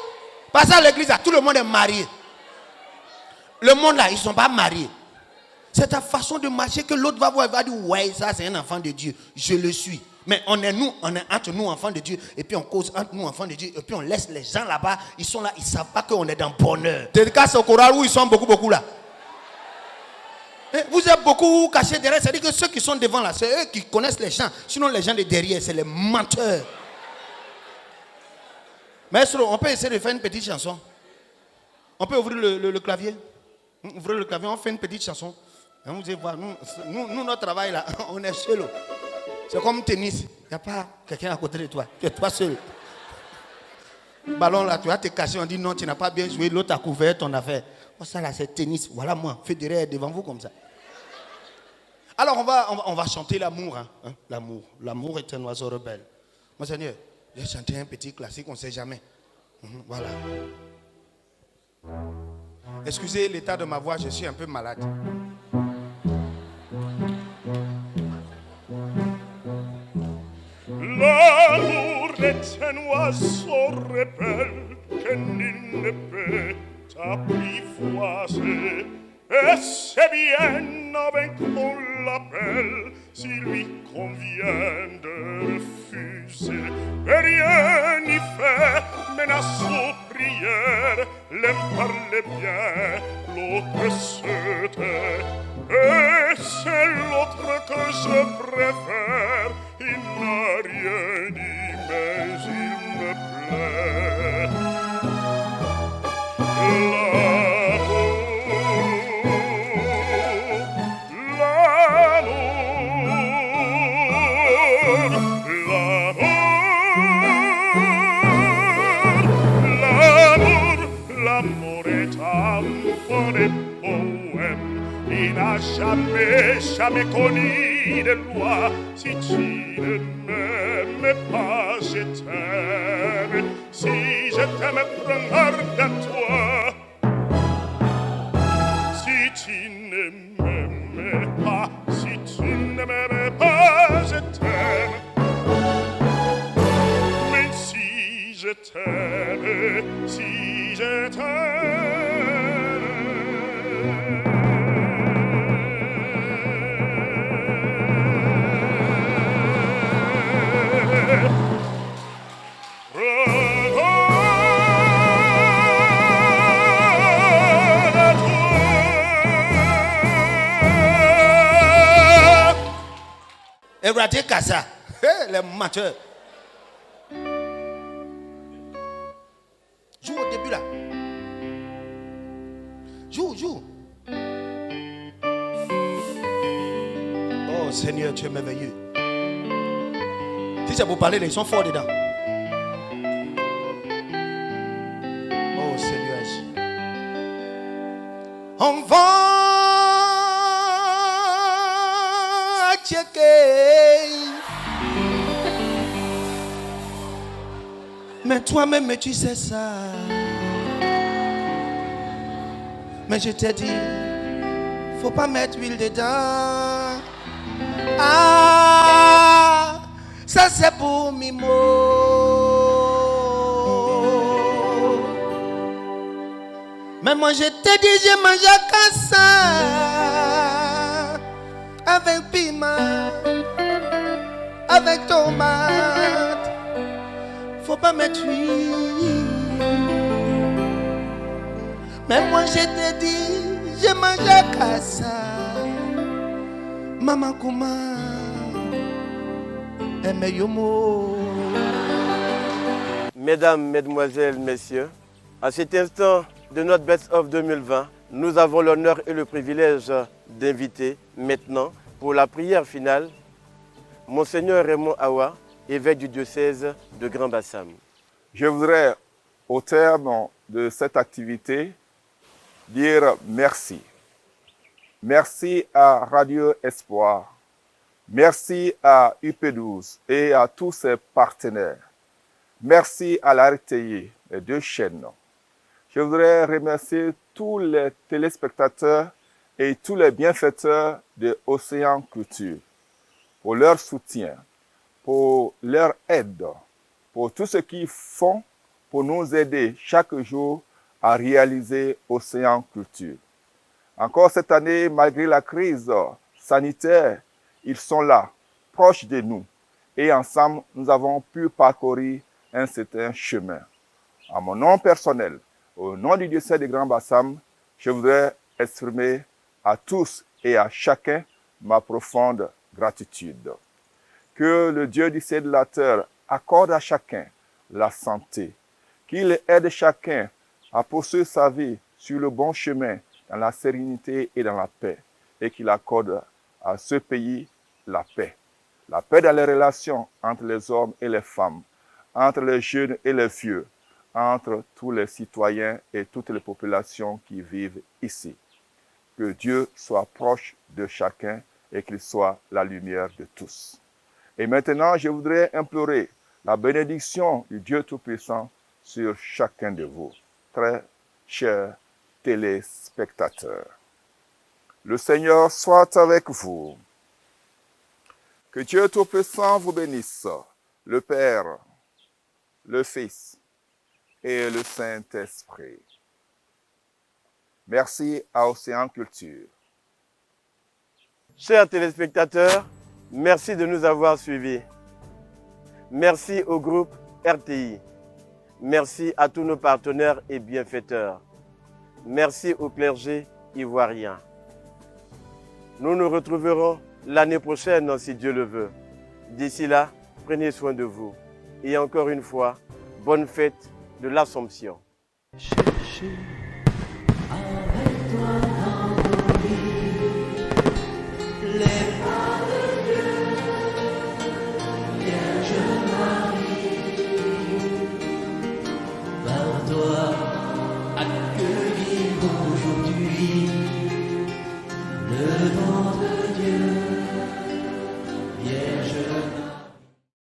Parce à l'église, tout le monde est marié. Le monde là, ils ne sont pas mariés. C'est ta façon de marcher que l'autre va voir, il va dire, ouais, ça c'est un enfant de Dieu, je le suis. Mais on est entre nous enfants de Dieu, et puis on cause entre nous enfants de Dieu, et puis on laisse les gens là-bas, ils sont là, ils ne savent pas qu'on est dans le bonheur. Dédicace au choral où ils sont beaucoup là. Vous êtes beaucoup cachés derrière, c'est-à-dire que ceux qui sont devant là, c'est eux qui connaissent les gens. Sinon les gens de derrière, c'est les menteurs. Maestro, on peut essayer de faire une petite chanson. On peut ouvrir le clavier. Ouvrez le clavier, on fait une petite chanson. Vous allez voir, nous, notre travail là, on est seul. C'est comme tennis. Il n'y a pas quelqu'un à côté de toi. Tu es toi seul. Le ballon là, tu vas te cacher. On dit non, tu n'as pas bien joué. L'autre a couvert ton affaire. Oh, ça là, c'est tennis. Voilà moi. Fédéré devant vous comme ça. Alors, on va chanter l'amour. Hein? L'amour. L'amour est un oiseau rebelle. Mon Seigneur, j'ai chanté un petit classique, on ne sait jamais. Voilà. Excusez l'état de ma voix, je suis un peu malade. est un oiseau rebelle que nul ne peut apprivoiser. Et c'est bien avec qu'on l'appelle s'il lui convient de refuser. Et rien n'y fait, menace aux prières, l'un parlait bien, l'autre se tait. Et c'est l'autre que je préfère, il n'a rien dit, mais il me plaît. L'amour est un fond de poème. Il n'a jamais connu de loi. Si tu ne m'aimes pas, je t'aime. Si je t'aime, prends garde à toi. Si tu ne m'aimes pas, si tu ne m'aimes pas, je t'aime. Mais si je t'aime, si je t'aime. Eradé Kassa, les mateurs. Joue au début là. Joue. Oh Seigneur, tu es merveilleux. Si c'est pour parler, ils sont forts dedans. Oh Seigneur. On va checker. Mais toi-même, tu sais ça. Mais je t'ai dit, faut pas mettre l'huile dedans. Ah, ça c'est pour Mimo. Mais moi je t'ai dit, je mange qu'à ça. Avec piment, avec tomate. Faut pas mettre l'huile. Mais moi je t'ai dit, je mange qu'à ça. Maman comment aime yomo. Mesdames, Mesdemoiselles, Messieurs, à cet instant de notre Best of 2020, nous avons l'honneur et le privilège d'inviter maintenant pour la prière finale Monseigneur Raymond Awa, évêque du diocèse de Grand Bassam. Je voudrais, au terme de cette activité, dire merci. Merci à Radio Espoir. Merci à UP12 et à tous ses partenaires. Merci à la RTI, les deux chaînes. Je voudrais remercier tous les téléspectateurs et tous les bienfaiteurs de Océan Culture pour leur soutien, pour leur aide, pour tout ce qu'ils font pour nous aider chaque jour à réaliser Océan Culture. Encore cette année, malgré la crise sanitaire, ils sont là, proches de nous. Et ensemble, nous avons pu parcourir un certain chemin. À mon nom personnel, au nom du diocèse de Grand Bassam, je voudrais exprimer à tous et à chacun ma profonde gratitude. Que le Dieu du ciel et de la terre accorde à chacun la santé, qu'il aide chacun à poursuivre sa vie sur le bon chemin, dans la sérénité et dans la paix, et qu'il accorde à ce pays la paix. La paix dans les relations entre les hommes et les femmes, entre les jeunes et les vieux, entre tous les citoyens et toutes les populations qui vivent ici. Que Dieu soit proche de chacun et qu'il soit la lumière de tous. Et maintenant, je voudrais implorer la bénédiction du Dieu Tout-Puissant sur chacun de vous, très chers téléspectateurs. Le Seigneur soit avec vous. Que Dieu Tout-Puissant vous bénisse, le Père, le Fils et le Saint-Esprit. Merci à Océan Culture. Chers téléspectateurs, merci de nous avoir suivis. Merci au groupe RTI. Merci à tous nos partenaires et bienfaiteurs. Merci au clergé ivoirien. Nous nous retrouverons l'année prochaine, si Dieu le veut. D'ici là, prenez soin de vous. Et encore une fois, bonne fête de l'Assomption. Cherchez avec toi dans nos vies les pas de Dieu, Vierge Marie, par toi accueillir aujourd'hui le nom de Dieu, Vierge Marie.